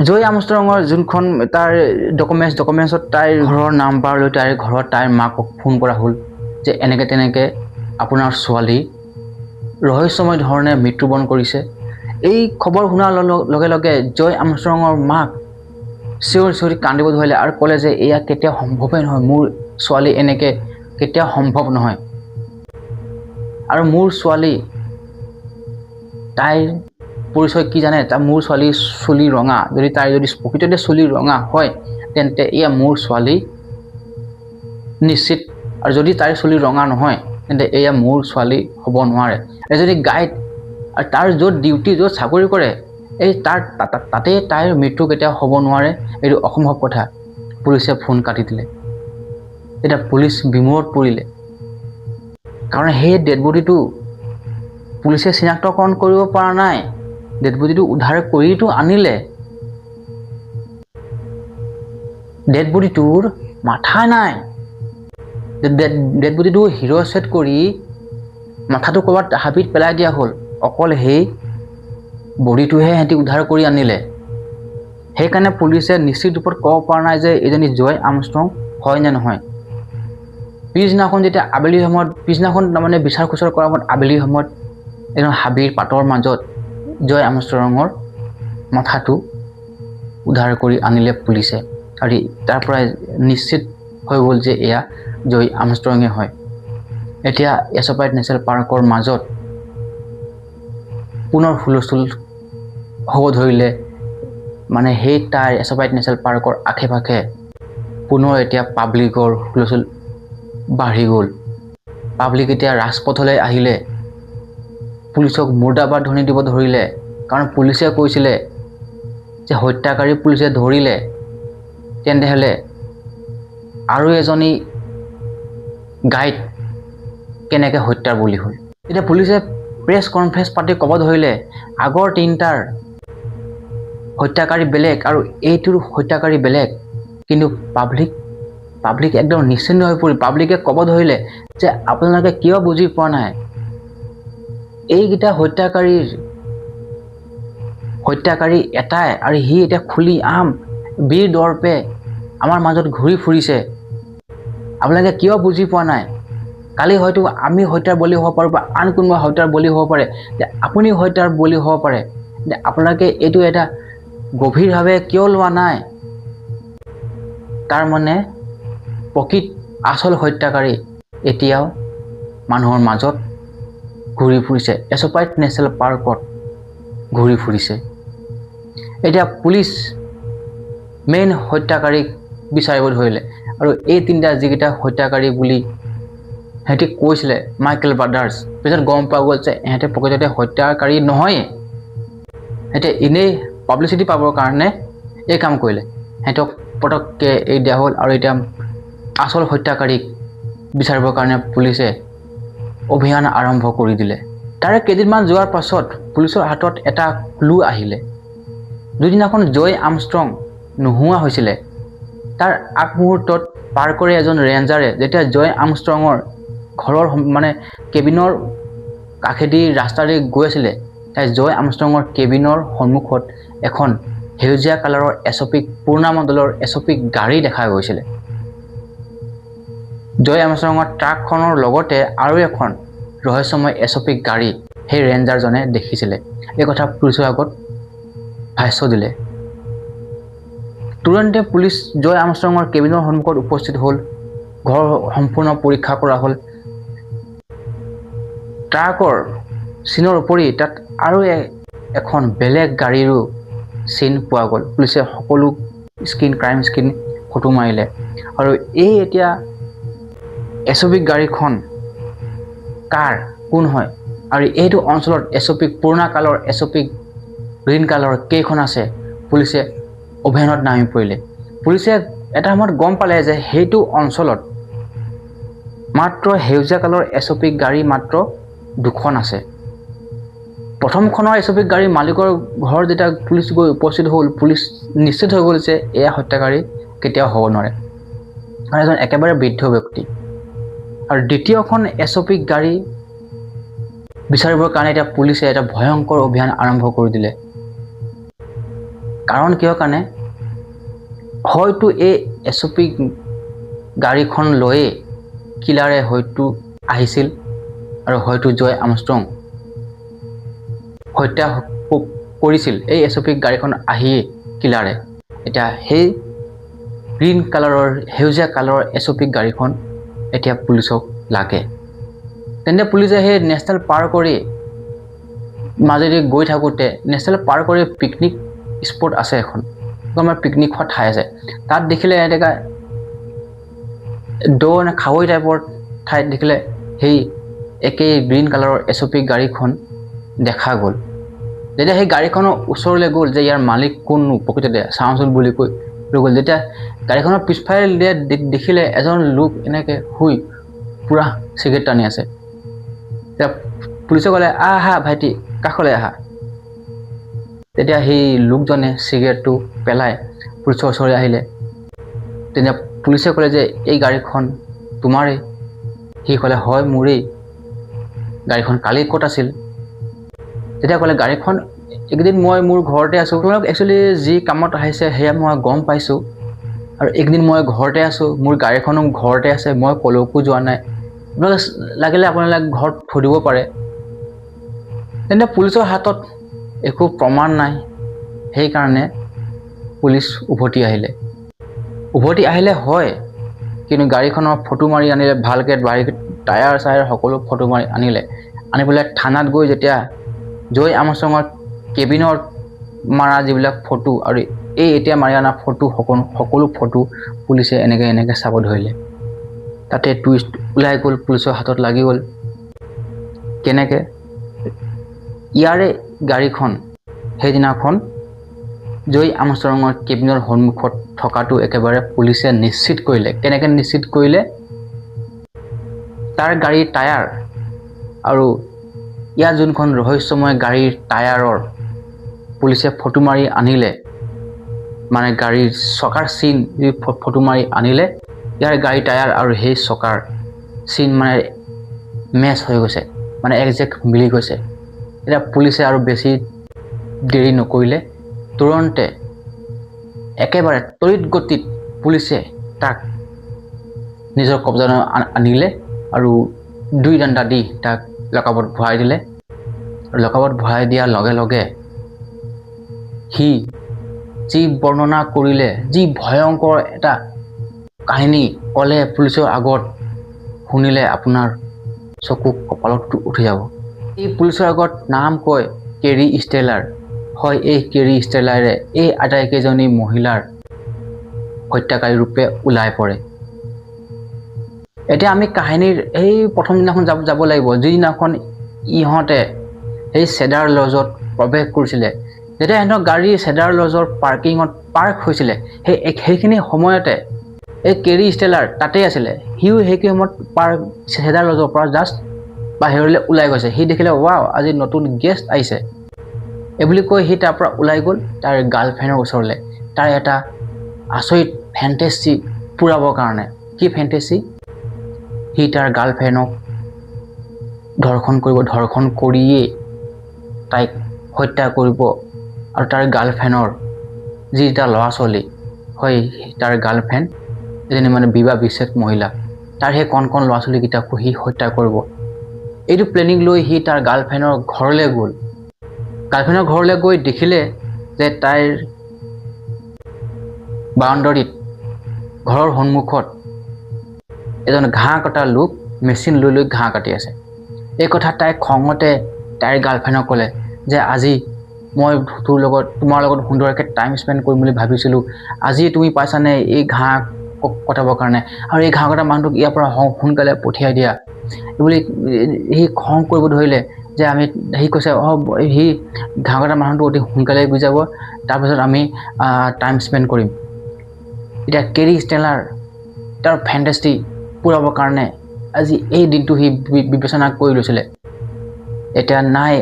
জয়ী আৰ্মষ্ট্ৰঙৰ যোনখন তাৰ ডকুমেণ্টছত তাইৰ ঘৰৰ নাম্বাৰ লৈ তাইৰ ঘৰত তাইৰ মাকক ফোন কৰা হ'ল যে এনেকৈ তেনেকৈ আপোনাৰ ছোৱালী ৰহস্যময় ধৰণে মৃত্যুবৰণ কৰিছে। এই খবৰ শুনাৰ লগে লগে জয়ী আৰ্মষ্ট্ৰঙৰ মাক চিঞৰি কান্দিব ধৰিলে আৰু ক'লে যে এয়া কেতিয়াও সম্ভৱেই নহয়, মোৰ ছোৱালী এনেকৈ কেতিয়াও সম্ভৱ নহয়। আৰু মোৰ ছোৱালী, তাইৰ পৰিচয় কি জানে? মোৰ ছোৱালীৰ চুলি ৰঙা। যদি প্ৰকৃততে চুলি ৰঙা হয়, তেন্তে এয়া মোৰ ছোৱালী নিশ্চিত। আৰু যদি তাইৰ চুলি ৰঙা নহয়, তেন্তে এয়া মোৰ ছোৱালী হ'ব নোৱাৰে। এজনী গাইড, আৰু তাৰ য'ত ডিউটি, য'ত চাকৰি কৰে, এই তাতেই তাইৰ মৃত্যু কেতিয়াও হ'ব নোৱাৰে, এইটো অসম্ভৱ কথা। পুলিচে ফোন কাটি দিলে। এতিয়া পুলিচ বিমোৰত পৰিলে, কাৰণ সেই ডেড বডিটো পুলিচে চিনাক্তকৰণ কৰিব পৰা নাই। ডেড বডিটো উদ্ধাৰ কৰিতো আনিলে, ডেড বডিটোৰ মাথা নাই। ডেড বডিটো হিৰ' ছেট কৰি মাথাটো ক'ৰবাত হাবিত পেলাই দিয়া হ'ল, অকল সেই বডিটোহে সিহঁতি উদ্ধাৰ কৰি আনিলে। সেইকাৰণে পুলিচে নিশ্চিত ৰূপত ক'ব পৰা নাই যে এইজনী জয় আৰ্মষ্ট্ৰং হয় নে নহয়। পিছদিনাখন যেতিয়া আবেলি সময়ত, তাৰমানে বিচাৰ খোচৰ কৰাৰ সময়ত আবেলি সময়ত এজন হাবিৰ পাতৰ মাজত জয় আৰ্মষ্ট্ৰঙৰ মাথাটো উদ্ধাৰ কৰি আনিলে পুলিচে, আৰু তাৰ পৰাই নিশ্চিত হৈ গ'ল যে এয়া জয় আৰ্মষ্ট্ৰঙে হয়। এতিয়া এছপাইট নেশ্যনেল পাৰ্কৰ মাজত পুনৰ হুলস্থুল হ'ব ধৰিলে। মানে সেই তাৰ এছপাইট নেশ্যনেল পাৰ্কৰ আশে পাশে পুনৰ এতিয়া পাব্লিকৰ হুলস্থুল বাঢ়ি গ'ল। পাব্লিক এতিয়া ৰাজপথলৈ আহিলে, পুলিচক মুৰ্দাবাদ ধ্বনি দিব ধৰিলে, কাৰণ পুলিচে কৈছিলে যে হত্যাকাৰী পুলিচে ধৰিলে, তেন্তেহ'লে আৰু এজনী গাইড কেনেকৈ হত্যাৰ বলি হ'ল। এতিয়া পুলিচে প্ৰেছ কনফাৰেঞ্চ পাতি ক'ব ধৰিলে, আগৰ তিনিটাৰ হত্যাকাৰী বেলেগ আৰু এইটোৰ হত্যাকাৰী বেলেগ। কিন্তু পাব্লিক একদম নিশ্চিন্ত হৈ পৰিল। পাব্লিকে ক'ব ধৰিলে যে আপোনালোকে কিয় বুজি পোৱা নাই, এইকেইটা হত্যাকাৰী এটাই, আৰু সি এতিয়া খুলি বীৰ দৰ্পে আমাৰ মাজত ঘূৰি ফুৰিছে। আপোনালোকে কিয় বুজি পোৱা নাই? কালি হয়তো আমি হত্যাৰ বলি হ'ব পাৰোঁ, বা আন কোনোবা হত্যাৰ বলি হ'ব পাৰে, যে আপুনি হত্যাৰ বলি হ'ব পাৰে। যে আপোনালোকে এইটো এটা গভীৰভাৱে কিয় লোৱা নাই? তাৰ মানে প্ৰকৃত আচল হত্যাকাৰী এতিয়াও মানুহৰ মাজত ঘূৰি ফুৰিছে, এছপাইট নেশ্যনেল পাৰ্কত ঘূৰি ফুৰিছে। এতিয়া পুলিচ মেইন হত্যাকাৰীক বিচাৰিব ধৰিলে, আৰু এই তিনিটা যিকেইটা হত্যাকাৰী বুলি সিহঁতি কৈছিলে, মাইকেল ব্ৰাদাৰ্ছ, পিছত গম পোৱা গ'ল যে ইহঁতে প্ৰকৃততে হত্যাকাৰী নহয়েই। সিহঁতে এনেই পাব্লিচিটি পাবৰ কাৰণে এই কাম কৰিলে। সিহঁতক পটককৈ এৰি দিয়া হ'ল, আৰু এতিয়া আচল হত্যাকাৰীক বিচাৰিবৰ কাৰণে পুলিচে অভিযান আৰম্ভ কৰি দিলে। তাৰে কেইদিনমান যোৱাৰ পাছত পুলিচৰ হাতত এটা ক্লু আহিলে। যিদিনাখন জয় আৰ্মষ্ট্ৰং নোহোৱা হৈছিলে তাৰ আগমুহূৰ্তত পাৰ কৰি এজন ৰেঞ্জাৰে যেতিয়া জয় আৰ্মষ্ট্ৰঙৰ ঘৰৰ কেবিনৰ কাষেদি ৰাস্তাৰে গৈ আছিলে, তাই জয় আৰ্মষ্ট্ৰঙৰ কেবিনৰ সন্মুখত এখন সেউজীয়া কালাৰৰ এছপিক পূৰ্ণা মণ্ডলৰ এছপিক গাড়ী দেখা গৈছিলে। জয় আৰ্মষ্ট্ৰঙৰ ট্ৰাকখনৰ লগতে আৰু এখন ৰহস্যময় এছপিক গাড়ী সেই ৰেঞ্জাৰজনে দেখিছিলে। এই কথা পুলিচৰ আগত ভাষ্য দিলে। তুৰন্তে পুলিচ জয় আৰ্মষ্ট্ৰঙৰ কেবিনৰ সন্মুখত উপস্থিত হ'ল। ঘৰ সম্পূৰ্ণ পৰীক্ষা কৰা হ'ল। ট্ৰাকৰ চিনৰ উপৰি তাত আৰু এখন বেলেগ গাড়ীৰো চিন পোৱা গ'ল। পুলিচে সকলো ক্ৰাইম স্কিন ফটো মাৰিলে আৰু এই এতিয়া এছপিক গাড়ীখন কাৰ, কোন হয় আৰু এইটো অঞ্চলত এছপিক পুৰণা কালৰ এছপিক গ্ৰীণ কালাৰৰ কেইখন আছে, পুলিচে অভিযানত নামি পৰিলে। পুলিচে এটা সময়ত গম পালে যে সেইটো অঞ্চলত মাত্ৰ সেউজীয়া কালাৰৰ এছপিক গাড়ী মাত্ৰ 2খন আছে। প্ৰথমখনৰ এছপিক গাড়ীৰ মালিকৰ ঘৰ যেতিয়া পুলিচ গৈ উপস্থিত হ'ল, পুলিচ নিশ্চিত হৈ গ'ল যে এয়া হত্যাকাৰী কেতিয়াও হ'ব নোৱাৰে, এজন একেবাৰে বৃদ্ধ ব্যক্তি। আৰু দ্বিতীয়খন এছপিক গাড়ী বিচাৰিবৰ কাৰণে এতিয়া পুলিচে এটা ভয়ংকৰ অভিযান আৰম্ভ কৰি দিলে। কাৰণ কিহৰ কাৰণে? হয়তো এই এছপিক গাড়ীখন লৈয়ে কিলাৰে হয়তো আহিছিল আৰু হয়তো জয় আৰ্মষ্ট্ৰং হত্যা কৰিছিল এই এছপিক গাড়ীখন আহিয়ে কিলাৰে। এতিয়া সেই গ্ৰীণ কালাৰৰ সেউজীয়া কালাৰৰ এছপিক গাড়ীখন এতিয়া পুলিচক লাগে। তেন্তে পুলিচে সেই নেশ্যনেল পাৰ কৰি মাজেদি গৈ থাকোঁতে নেশ্যনেল পাৰ কৰি পিকনিক স্পট আছে এখন, আমাৰ পিকনিক খোৱা ঠাই আছে, তাত দেখিলে এনেকুৱা খাৱৈ টাইপৰ ঠাইত দেখিলে সেই একেই গ্ৰীণ কালাৰৰ এছপিক গাড়ীখন দেখা গ'ল। যেতিয়া সেই গাড়ীখনৰ ওচৰলৈ গ'ল যে ইয়াৰ মালিক কোননো প্ৰকৃততে চাওঁচোন বুলি কৈ লৈ গ'ল। যেতিয়া গাড়ীখনৰ পিছফালে দেখিলে এজন লোক এনেকৈ শুই পুৰা চিগাৰেট টানি আছে। তেতিয়া পুলিচে ক'লে, আহা ভাইটি কাষলৈ আহা। তেতিয়া সেই লোকজনে চিগাৰেটটো পেলাই পুলিচৰ ওচৰলৈ আহিলে। তেতিয়া পুলিচে ক'লে যে এই গাড়ীখন তোমাৰেই? সি ক'লে হয় মোৰেই। গাড়ীখন কালি ক'ত আছিল? তেতিয়া ক'লে গাড়ীখন একদিন মই মোৰ ঘৰতে আছোঁ, তোমালোক একচুৱেলি যি কামত আহিছে সেয়া মই গম পাইছোঁ, আৰু একদিন মই ঘৰতে আছোঁ, মোৰ গাড়ীখনো ঘৰতে আছে, মই কলৈকো যোৱা নাই, লাগিলে আপোনালোকে ঘৰত থৈ দিব পাৰে। তেন্তে পুলিচৰ হাতত একো প্ৰমাণ নাই, সেইকাৰণে পুলিচ উভতি আহিলে হয়, কিন্তু গাড়ীখনৰ ফটো মাৰি আনিলে ভালকৈ, টায়াৰ চায়াৰ সকলো ফটো মাৰি আনি পেলাই থানাত গৈ যেতিয়া জয় আৰ্মষ্ট্ৰঙৰ কেবিনত মাৰা যিবিলাক ফটো আৰু এই এতিয়া মাৰি অনা ফটো সকলো ফটো পুলিচে এনেকৈ চাব ধৰিলে। তাতে টুইষ্ট ওলাই গ'ল, পুলিচৰ হাতত লাগি গ'ল। কেনেকৈ? ইয়াৰে গাড়ীখন সেইদিনাখন জয় আৰ্মষ্ট্ৰঙৰ কেবিনৰ সন্মুখত থকাটো একেবাৰে পুলিচে নিশ্চিত কৰিলে। কেনেকৈ নিশ্চিত কৰিলে? তাৰ গাড়ীৰ টায়াৰ আৰু ইয়াৰ যোনখন ৰহস্যময় গাড়ীৰ টায়াৰৰ পুলিচে ফটো মাৰি আনিলে, গাড়ীৰ চকাৰ চিন ফটো মাৰি আনিলে, ইয়াৰ গাড়ীৰ টায়াৰ আৰু সেই চকাৰ চিন মেচ হৈ গৈছে, একজেক্ট মিলি গৈছে। এতিয়া পুলিচে আৰু বেছি দেৰি নকৰিলে, তুৰন্তে একেবাৰে তড়িৎ গতিত পুলিচে তাক নিজৰ কব্জালৈ আনিলে আৰু 2 ডাণ্ডা দি তাক লকআপত ভৰাই দিলে। আৰু লকআপত ভৰাই দিয়াৰ লগে লগে সি যি বৰ্ণনা কৰিলে, যি ভয়ংকৰ এটা কাহিনী ক'লে পুলিচৰ আগত, শুনিলে আপোনাৰ চকু কপালত উঠি যাব। এই পুলিচৰ আগত নাম কয় কেৰী ষ্টেলাৰ। হয়, এই কেৰী ষ্টেলাৰে এই আটাইকেইজনী মহিলাৰ হত্যাকাৰী ৰূপে ওলাই পৰে। এতিয়া আমি কাহিনীৰ এই প্ৰথম দিনাখন যাব লাগিব, যিদিনাখন ইহঁতে সেই চেডাৰ লজত প্ৰৱেশ কৰিছিলে। যেতিয়া সিহঁতৰ গাড়ী চেডাৰ লজৰ পাৰ্কিঙত পাৰ্ক হৈছিলে, সেইখিনি সময়তে এই কেৰী ষ্টেলাৰ তাতেই আছিলে। সিও সেইখিনি সময়ত চেডাৰ লজৰ পৰা জাষ্ট বাহিৰলৈ ওলাই গৈছে সি দেখিলে ৱাও আজি নতুন গেষ্ট আহিছে এই বুলি কৈ সি তাৰ পৰা ওলাই গ'ল তাৰ গাৰ্লফ্ৰেণ্ডৰ ওচৰলৈ তাৰ এটা আচৰিত ফেণ্টাসি পুৰাবৰ কাৰণে কি ফেণ্টাসি সি তাৰ গাৰ্লফ্ৰেণ্ডক ধৰ্ষণ কৰিয়ে তাইক হত্যা কৰিব আৰু তাৰ গাৰ্লফ্ৰেণ্ডৰ যিটা ল'ৰা ছোৱালী হয় তাৰ গাৰ্লফ্ৰেণ্ড এজনী মানে বিবাহ বিচ্ছেদ মহিলা তাৰ সেই কণ ল'ৰা ছোৱালীকেইটাকো সি হত্যা কৰিব এইটো প্লেনিং লৈ সি তাৰ গাৰ্লফ্ৰেণ্ডৰ ঘৰলৈ গ'ল গাৰ্লফ্ৰেণ্ডৰ ঘৰলৈ গৈ দেখিলে যে তাইৰ বাউণ্ডাৰীত ঘৰৰ সন্মুখত এজন ঘাঁহ কটা লোক মেচিন লৈ ঘাঁহ কাটি আছে এই কথা তাই খঙতে তাইৰ গাৰ্লফ্ৰেণ্ডক ক'লে যে আজি মই তোমাৰ লগত সুন্দৰকৈ টাইম স্পেণ্ড কৰিম বুলি ভাবিছিলোঁ আজি তুমি পাইছানে এই ঘাঁহ কটাবৰ কাৰণে আৰু এই ঘাঁহ কটা মানুহটোক ইয়াৰ পৰা সোনকালে পঠিয়াই দিয়া বুলি সি খং কৰিব ধৰিলে যে আমি সি কৈছে সি ঘাঁহ কটা মানুহটো অতি সোনকালে গুচি যাব তাৰপিছত আমি টাইম স্পেণ্ড কৰিম এতিয়া কেৰী ষ্টেলাৰ তাৰ ফেণ্টাসি পুৰাবৰ কাৰণে আজি এই দিনটো সি বিবেচনা কৰি লৈছিলে এতিয়া নাই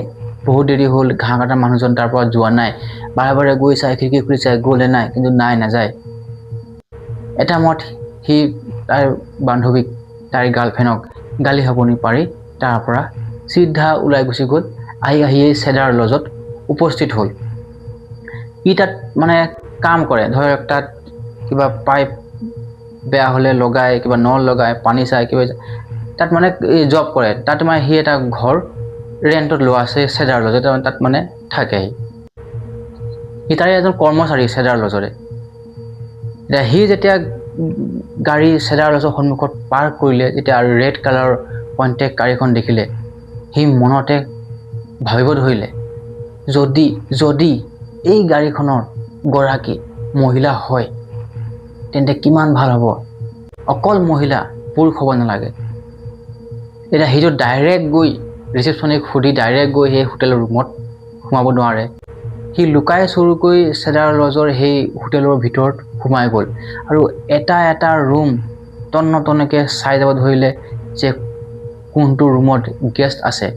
বহুত দেৰি হ'ল ঘাঁহ কটা মানুহজন তাৰ পৰা যোৱা নাই বাৰে গৈ চাই খিৰিকী খুলি চাই গ'লে নাই কিন্তু নাযায় এটা মত সি তাৰ বান্ধৱীক তাইৰ গাৰ্লফ্ৰেণ্ডক গালি শপনি পাৰি তাৰ পৰা চিধা ওলাই গুচি গ'ল আহি চেডাৰ লজত উপস্থিত হ'ল ই তাত মানে কাম কৰে ধৰক তাত কিবা পাইপ বেয়া হ'লে লগাই কিবা নল লগাই পানী চাই কিবা তাত মানে জব কৰে তাত মানে সি এটা ঘৰ ৰেণ্টত লোৱা আছে চেডাৰ লজত তাত মানে থাকে সি তাৰে এজন কৰ্মচাৰী চেডাৰ লজৰে এতিয়া সি যেতিয়া গাড়ী চেডাৰ লজৰ সন্মুখত পাৰ্ক কৰিলে যেতিয়া ৰেড কালাৰৰ কণ্টেক্ট গাড়ীখন দেখিলে সি মনতে ভাবিব ধৰিলে যদি এই গাড়ীখনৰ গৰাকী মহিলা হয় তেন্তে কিমান ভাল হ'ব অকল মহিলা পুৰুষ হ'ব নালাগে এতিয়া সিটো ডাইৰেক্ট গৈ ৰিচেপশ্যনিক সুধি ডাইৰেক্ট গৈ সেই হোটেলৰ ৰুমত সোমাব নোৱাৰে সি লুকাই চুৰকৈ চেডাৰ লজৰ সেই হোটেলৰ ভিতৰত সোমাই গ'ল আৰু এটা ৰুম তন্নতন্নকৈ চাই যাব ধৰিলে যে কোনটো ৰুমত গেষ্ট আছে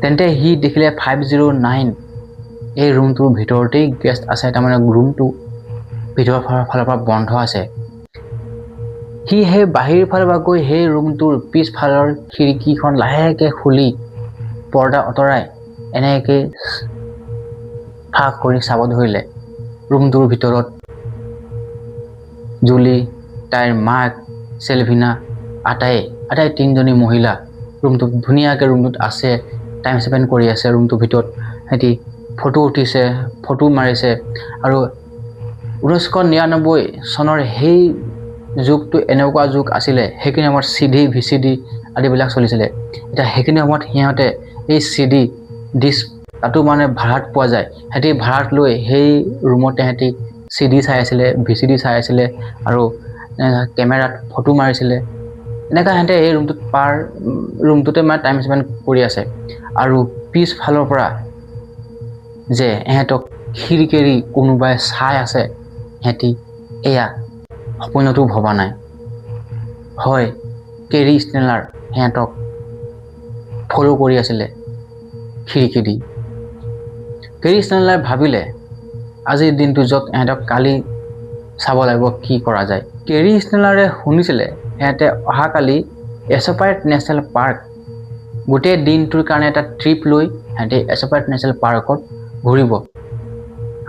তেন্তে সি দেখিলে 509 এই ৰুমটোৰ ভিতৰতেই গেষ্ট আছে তাৰমানে ৰুমটো ভিতৰৰ ফালৰ পৰা বন্ধ আছে সি সেই বাহিৰ ফালৰ পৰা গৈ সেই ৰুমটোৰ পিছফালৰ খিৰিকীখন লাহেকৈ খুলি পৰ্দা আঁতৰাই এনেকৈ ফাঁক কৰি চাব ধৰিলে ৰুমটোৰ ভিতৰত জুলি তাইৰ মাক চেলভিনা আটাই তিনিজনী মহিলা ৰুমটোত ধুনীয়াকৈ ৰুমটোত আছে টাইম স্পেণ্ড কৰি আছে ৰুমটোৰ ভিতৰত সিহঁতি ফটো উঠিছে ফটো মাৰিছে আৰু 1999 চনৰ সেই যুগটো এনেকুৱা যুগ আছিলে সেইখিনি সময়ত CD VCD আদিবিলাক চলিছিলে এতিয়া সেইখিনি সময়ত সিহঁতে এই CD ডিস্ক তাতো মানে ভাড়াত পোৱা যায় সিহঁতি ভাড়াত লৈ সেই ৰুমতে সিহঁতি CD চাই আছিলে VCD চাই আছিলে আৰু কেমেৰাত ফটো মাৰিছিলে এনেকৈ সিহঁতে এই ৰুমটোতে মানে টাইম স্পেণ্ড কৰি আছে আৰু পিছফালৰ পৰা যে এহেঁতক খিৰিকীৰি কোনোবাই চাই আছে সিহঁতি এয়া সপোনতো ভবা নাই হয় কেৰী ষ্টেলাৰ সিহঁতক ফ'ল' কৰি আছিলে খিৰিকী দি কেৰী ষ্টেলাৰ ভাবিলে আজিৰ দিনটো য'ত এহেঁতক কালি চাব লাগিব কি কৰা যায় কেৰী ষ্টেলাৰে শুনিছিলে সিহঁতে অহাকালি এছপাৰেট নেশ্যনেল পাৰ্ক গোটেই দিনটোৰ কাৰণে এটা ট্ৰিপ লৈ সিহঁতে এছপাৰেট নেশ্যনেল পাৰ্কত ঘূৰিব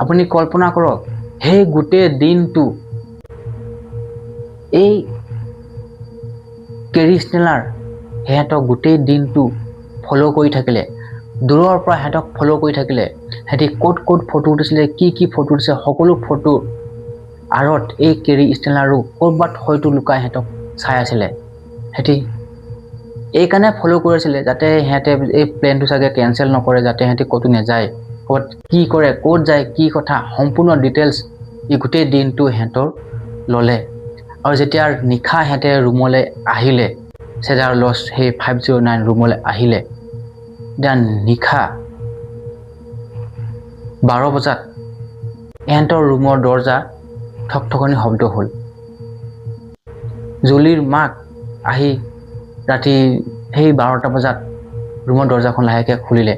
আপুনি কল্পনা কৰক সেই গোটেই দিনটো এই কেৰী ষ্টেলাৰ সিহঁতক গোটেই দিনটো ফ'ল' কৰি থাকিলে দূৰৰ পৰা সিহঁতক ফ'ল' কৰি থাকিলে সিহঁতি ক'ত ফটো উঠিছিলে কি ফটো উঠিছে সকলো ফটো আঁৰত এই কেৰী ষ্টেলাৰো ক'ৰবাত হয়তো লুকাই সিহঁতক চাই আছিলে সিহঁতি এইকাৰণে ফ'ল' কৰিছিলে যাতে সিহঁতে এই প্লেনটো চাগে কেঞ্চেল নকৰে যাতে সিহঁতি ক'তো নাযায় ক'ত কি কৰে ক'ত যায় কি কথা সম্পূৰ্ণ ডিটেইলছ এই গোটেই দিনটো সিহঁতৰ ল'লে আৰু যেতিয়া নিশা সিহঁতে ৰুমলৈ আহিলে চেডাৰ লজ সেই 509 ৰুমলৈ আহিলে এতিয়া নিশা 12 বজাত ইহঁতৰ ৰুমৰ দৰ্জা ঠকঠকনি শব্দ হ'ল জুলিৰ মাক আহি ৰাতি সেই 12টা বজাত ৰুমৰ দৰ্জাখন লাহেকৈ খুলিলে।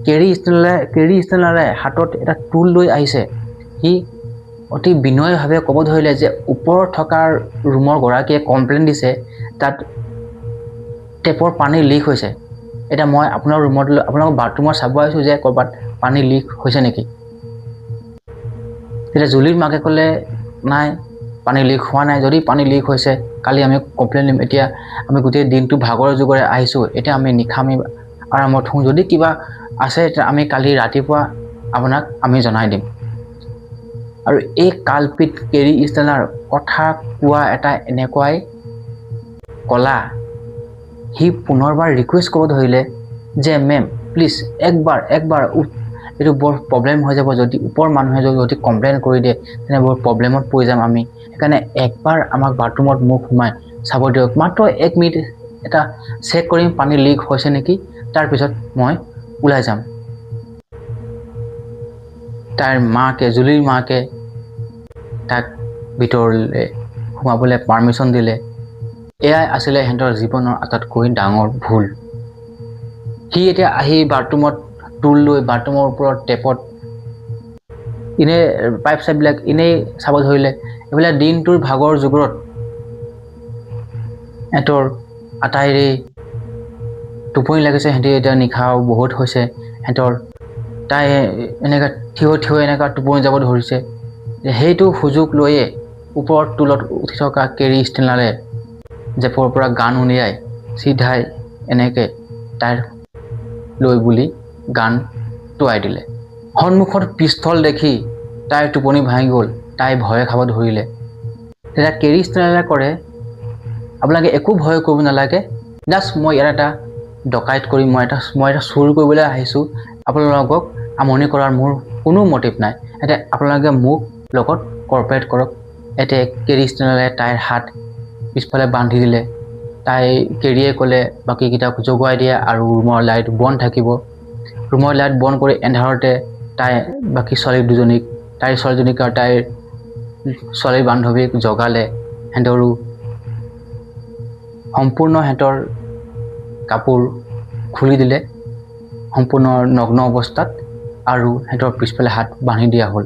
কেৰী ষ্টেনলে হাতত এটা টুল লৈ আহিছে। সি অতি বিনয়ভাৱে ক'ব ধৰিলে যে ওপৰত থকা ৰুমৰ গৰাকীয়ে কমপ্লেইন দিছে তাত টেপৰ পানী লিক হৈছে। এতিয়া মই আপোনালোকৰ বাথৰুমত চাব আহিছোঁ যে ক'ৰবাত পানী লিক হৈছে নেকি। তেতিয়া জুলিৰ মাকে ক'লে নাই, পানী লিক হোৱা নাই। যদি পানী লিক হৈছে কালি আমি কমপ্লেইন দিম। এতিয়া আমি গোটেই দিনটো ভাগৰে যুগৰে আহিছোঁ, এতিয়া আমি নিশা আমি আৰামত হওঁ। যদি কিবা আছে তেতিয়া আমি কালি ৰাতিপুৱা আপোনাক আমি জনাই দিম। আৰু এই কালপিত কেৰী ষ্টেনাৰ কথা কোৱা এটা এনেকুৱাই কলা। সি পুনৰবাৰ ৰিকুৱেষ্ট কৰিব ধৰিলে যে মেম প্লিজ একবাৰ এইটো বৰ প্ৰব্লেম হৈ যাব। যদি ওপৰ মানুহে যদি কমপ্লেইন কৰি দিয়ে তেনে বৰ প্ৰব্লেমত পৰি যাম আমি। সেইকাৰণে একবাৰ আমাক বাথৰুমত মুখ সোমাই চাব দিয়ক, মাত্ৰ 1 মিনিট এটা চেক কৰিম পানী লিক হৈছে নেকি, তাৰপিছত মই ওলাই যাম। তাইৰ মাকে, জুলিৰ মাকে তাক ভিতৰলৈ সোমাবলৈ পাৰ্মিশ্যন দিলে। এয়াই আছিলে সিহঁতৰ জীৱনৰ আটাইতকৈ ডাঙৰ ভুল। সি এতিয়া আহি বাথৰুমত টুল লৈ বাথৰুমৰ ওপৰত টেপত এনেই পাইপ চাইপবিলাক এনেই চাব ধৰিলে। এইবিলাক দিনটোৰ ভাগৰ যুগৰত সিহঁতৰ আটাইৰে টোপনি লাগিছে। সিহঁতি এতিয়া নিশাও বহুত হৈছে সিহঁতৰ। তাই এনেকৈ থিয় এনেকুৱা টোপনি যাব ধৰিছে। সেইটো সুযোগ লৈয়ে ওপৰত টুলত উঠি থকা কেৰী ষ্টেনাৰে জেপৰ পৰা গান উলিয়াই চিধাই এনেকৈ তাইৰ লৈ বুলি গান টোৱাই দিলে। সন্মুখত পিষ্টল দেখি তাইৰ টোপনি ভাঙি গ'ল। তাই ভয় খাব ধৰিলে। তেতিয়া কেৰী ষ্টেনাৰে কৰে, আপোনালোকে একো ভয় কৰিব নালাগে, জাষ্ট মই ইয়াত এটা ডকাইত কৰি মই এটা চুৰ কৰিবলৈ আহিছোঁ। আপোনালোকক আমনি কৰাৰ মোৰ কোনো মটিভ নাই। এতিয়া আপোনালোকে মোক লগত কৰ্পৰেট কৰক। এতিয়া কেৰী ষ্টেনাৰে তাইৰ হাত পিছফালে বান্ধি দিলে। তাই কেৰীয়ে ক'লে বাকীকেইটাক জগুৱাই দিয়ে আৰু ৰুমৰ লাইট বন্ধ থাকিব। ৰুমৰ লাইট বন্ধ কৰি এন্ধাৰতে তাই বাকী তাইৰ ছোৱালীজনীক আৰু তাইৰ ছোৱালী বান্ধৱীক জগালে। সিহঁতৰো সম্পূৰ্ণ সিহঁতৰ কাপোৰ খুলি দিলে সম্পূৰ্ণ নগ্ন অৱস্থাত, আৰু সিহঁতৰ পিছফালে হাত বান্ধি দিয়া হ'ল।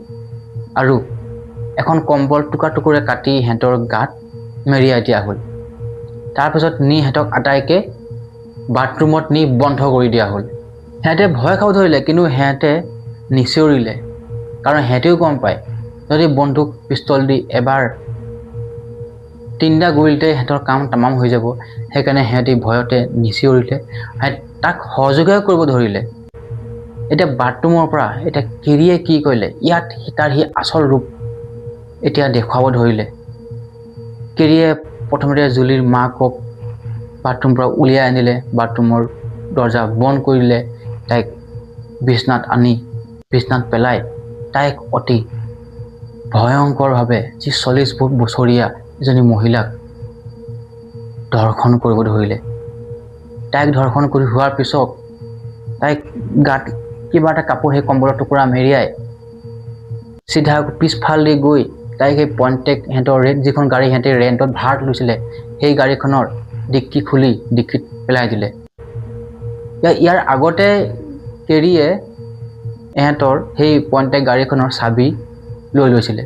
আৰু এখন কম্বল টুকুৰে কাটি সিহঁতৰ গাত মেৰিয়াই দিয়া হ'ল। তাৰপিছত নি সিহঁতক আটাইকে বাথৰুমত নি বন্ধ কৰি দিয়া হ'ল। সিহঁতে ভয় খাব ধৰিলে, কিন্তু সিহঁতে নিচিঞৰিলে, কাৰণ সিহঁতেও গম পায় যদি বন্দুক পিষ্টল দি এবাৰ 3টা গুলিতে সিহঁতৰ কাম তামাম হৈ যাব। সেইকাৰণে সিহঁতে ভয়তে নিচিঞৰিলে, তাক সহযোগিতা কৰিব ধৰিলে। এতিয়া বাথৰুমৰ পৰা এতিয়া কেৰীয়ে কি কৰিলে, ইয়াত সি আচল ৰূপ এতিয়া দেখুৱাব ধৰিলে। কেৰীয়ে প্ৰথমতে জুলিৰ মাকক বাথৰুমৰ পৰা উলিয়াই আনিলে, বাথৰুমৰ দৰ্জা বন্ধ কৰি দিলে। তাইক বিছনাত পেলাই তাইক অতি ভয়ংকৰভাৱে যি 40 বছৰীয়া এজনী মহিলাক ধৰ্ষণ কৰিব ধৰিলে। তাইক ধৰ্ষণ কৰি হোৱাৰ পিছত তাইক গাত কিবা এটা কাপোৰ সেই কম্বলৰ টুকুৰা মেৰিয়াই চিধা পিছফালে গৈ তাইক সেই পইণ্টেক সিহঁতৰ যিখন গাড়ী সিহঁতে ৰেণ্টত ভাড়াত লৈছিলে সেই গাড়ীখনৰ ডিক্কি খুলি ডিক্কিত পেলাই দিলে। ইয়াৰ আগতে কেৰীয়ে ইহঁতৰ সেই পইণ্টেক গাড়ীখনৰ চাবি লৈ লৈছিলে।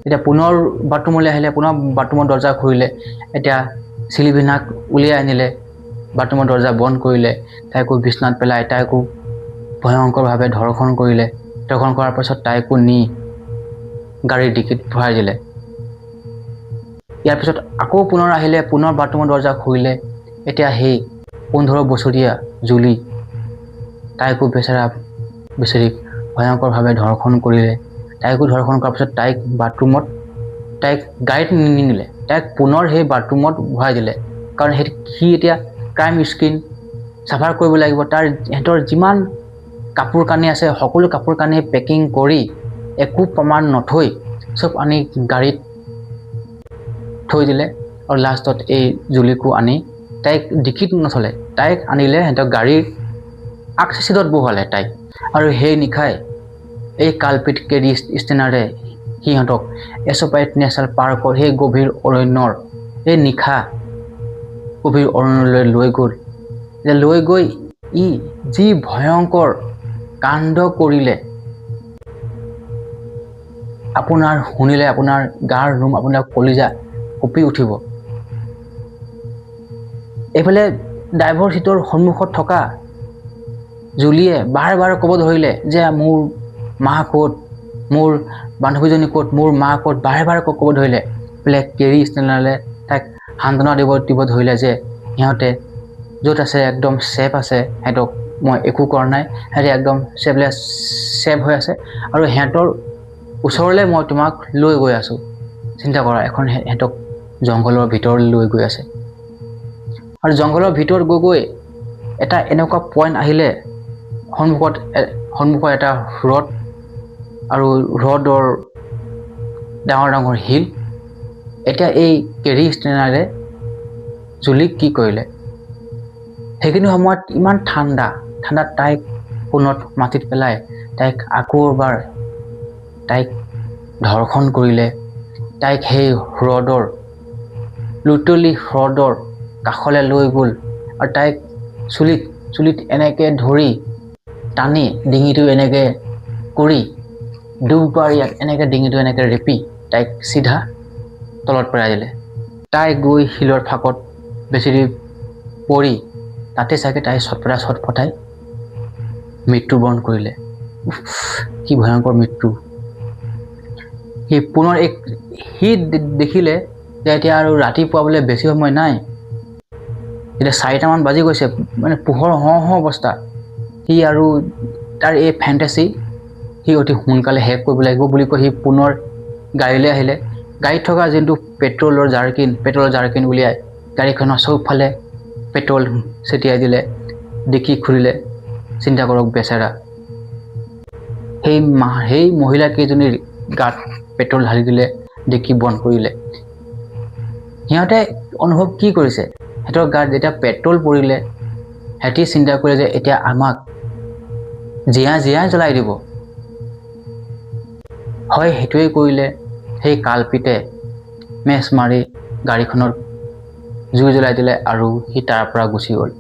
এতিয়া পুনৰ বাথৰুমলৈ আহিলে, পুনৰ বাথৰুমৰ দৰ্জা খুলিলে। এতিয়া চিলিভিনাক উলিয়াই আনিলে, বাথৰুমৰ দৰ্জা বন্ধ কৰিলে। তাইকো বিছনাত পেলাই তাইকো ভয়ংকৰভাৱে ধৰ্ষণ কৰিলে। ধৰ্ষণ কৰাৰ পাছত তাইকো নি গাড়ীৰ ডিক্কিত ভৰাই দিলে। ইয়াৰ পিছত আকৌ পুনৰ আহিলে, পুনৰ বাথৰুমৰ দৰ্জা খুলিলে। এতিয়া সেই 15 বছৰীয়া জুলি, তাইকো বেচেৰীক ভয়ংকৰভাৱে ধৰ্ষণ কৰিলে। তাইকো ধৰ্ষণ কৰাৰ পিছত তাইক গাড়ীত নিনিলে, তাইক পুনৰ সেই বাথৰুমত ভৰাই দিলে। কাৰণ সি এতিয়া ক্ৰাইম স্ক্ৰীন চাফাৰ কৰিব লাগিব। সিহঁতৰ যিমান কাপোৰ কানি আছে সকলো কাপোৰ কানি পেকিং কৰি একো প্ৰমাণ নথৈ চব আনি গাড়ীত থৈ দিলে। আৰু লাষ্টত এই জুলিকো আনি তাইক ডিক্কিত নথলে, তাইক আনিলে সিহঁতৰ গাড়ীৰ আগ চিটত বহালে তাইক। আৰু সেই নিশাই এই কালপিত কেৰী ষ্টেনাৰে সিহঁতক এছ'পাইট নেশ্যনেল পাৰ্কৰ সেই গভীৰ অৰণ্যৰ এই নিশা গভীৰ অৰণ্যলৈ লৈ গ'ল। যে লৈ গৈ ই যি ভয়ংকৰ কাণ্ড কৰিলে আপোনাৰ শুনিলে আপোনাৰ গাৰ নোম আপোনাৰ কলিজা কঁপি উঠিব। এইফালে ড্ৰাইভৰ চিটৰ সন্মুখত থকা জুলিয়ে বাৰে বাৰে ক'ব ধৰিলে যে মোৰ মা ক'ত, মোৰ বান্ধৱীজনী ক'ত, মোৰ মা ক'ত, বাৰে বাৰে ক'ব ধৰিলে। বোলে কেৰী ষ্টেনাৰে তাইক সান্তনা দিব ধৰিলে যে সিহঁতে য'ত আছে একদম ছেফ আছে, সিহঁতক মই একো কৰা নাই, সিহঁতে একদম ছেফ হৈ আছে আৰু সিহঁতৰ ওচৰলৈ মই তোমাক লৈ গৈ আছোঁ। চিন্তা কৰা, এখন সিহঁতক জংঘলৰ ভিতৰলৈ লৈ গৈ আছে আৰু জংঘলৰ ভিতৰত গৈ এটা এনেকুৱা পইণ্ট আহিলে সন্মুখত এটা হ্ৰদ আৰু হ্ৰদৰ ডাঙৰ ডাঙৰ শিল। এতিয়া এই কেৰী ষ্টেনাৰে জুলিক কি কৰিলে, সেইখিনি সময়ত ইমান ঠাণ্ডা তাইক পুনত মাটিত পেলাই তাইক আকৌ এবাৰ তাইক ধৰ্ষণ কৰিলে। তাইক সেই হ্ৰদৰ লুতলি হ্ৰদৰ কাষলৈ লৈ গ'ল আৰু তাইক চুলিত এনেকৈ ধৰি টানি ডিঙিটো এনেকৈ কৰি দুবাৰ ইয়াত এনেকৈ ডিঙিটো এনেকৈ ৰেপি তাইক চিধা তলত পেলাই দিলে। তাই গৈ শিলৰ ফাঁকত বেছিৰি পৰি তাতে চাগে তাই ছটফটাই মৃত্যুবৰণ কৰিলে। কি ভয়ংকৰ মৃত্যু। সি পুনৰ সি দেখিলে যে এতিয়া আৰু ৰাতিপুৱা বোলে বেছি সময় নাই, এতিয়া 4টামান বাজি গৈছে, মানে পোহৰ হওঁ অৱস্থা। সি আৰু তাৰ এই ফেণ্টাচি সি অতি সোনকালে শেষ কৰিব লাগিব বুলি কৈ সি পুনৰ গাড়ীলৈ আহিলে। গাড়ীত থকা যোনটো পেট্ৰলৰ জাৰকিন উলিয়াই গাড়ীখনৰ চৌফালে পেট্ৰল ছটিয়াই দিলে, ডিকি খুলিলে। চিন্তা কৰক বেচেৰা, সেই মহিলাকেইজনীৰ গাত পেট্ৰল ঢালি দিলে, ডিকি বন্ধ কৰিলে। সিহঁতে অনুভৱ কি কৰিছে, সিহঁতৰ গাত যেতিয়া পেট্ৰল পৰিলে সিহঁতি চিন্তা কৰিলে যে এতিয়া আমাক জীয়াই জ্বলাই দিব। হয়, সেইটোৱেই কৰিলে। সেই কালপিতে মেচ মাৰি গাড়ীখনত জুই জ্বলাই দিলে আৰু সি তাৰ পৰা গুচি গ'ল।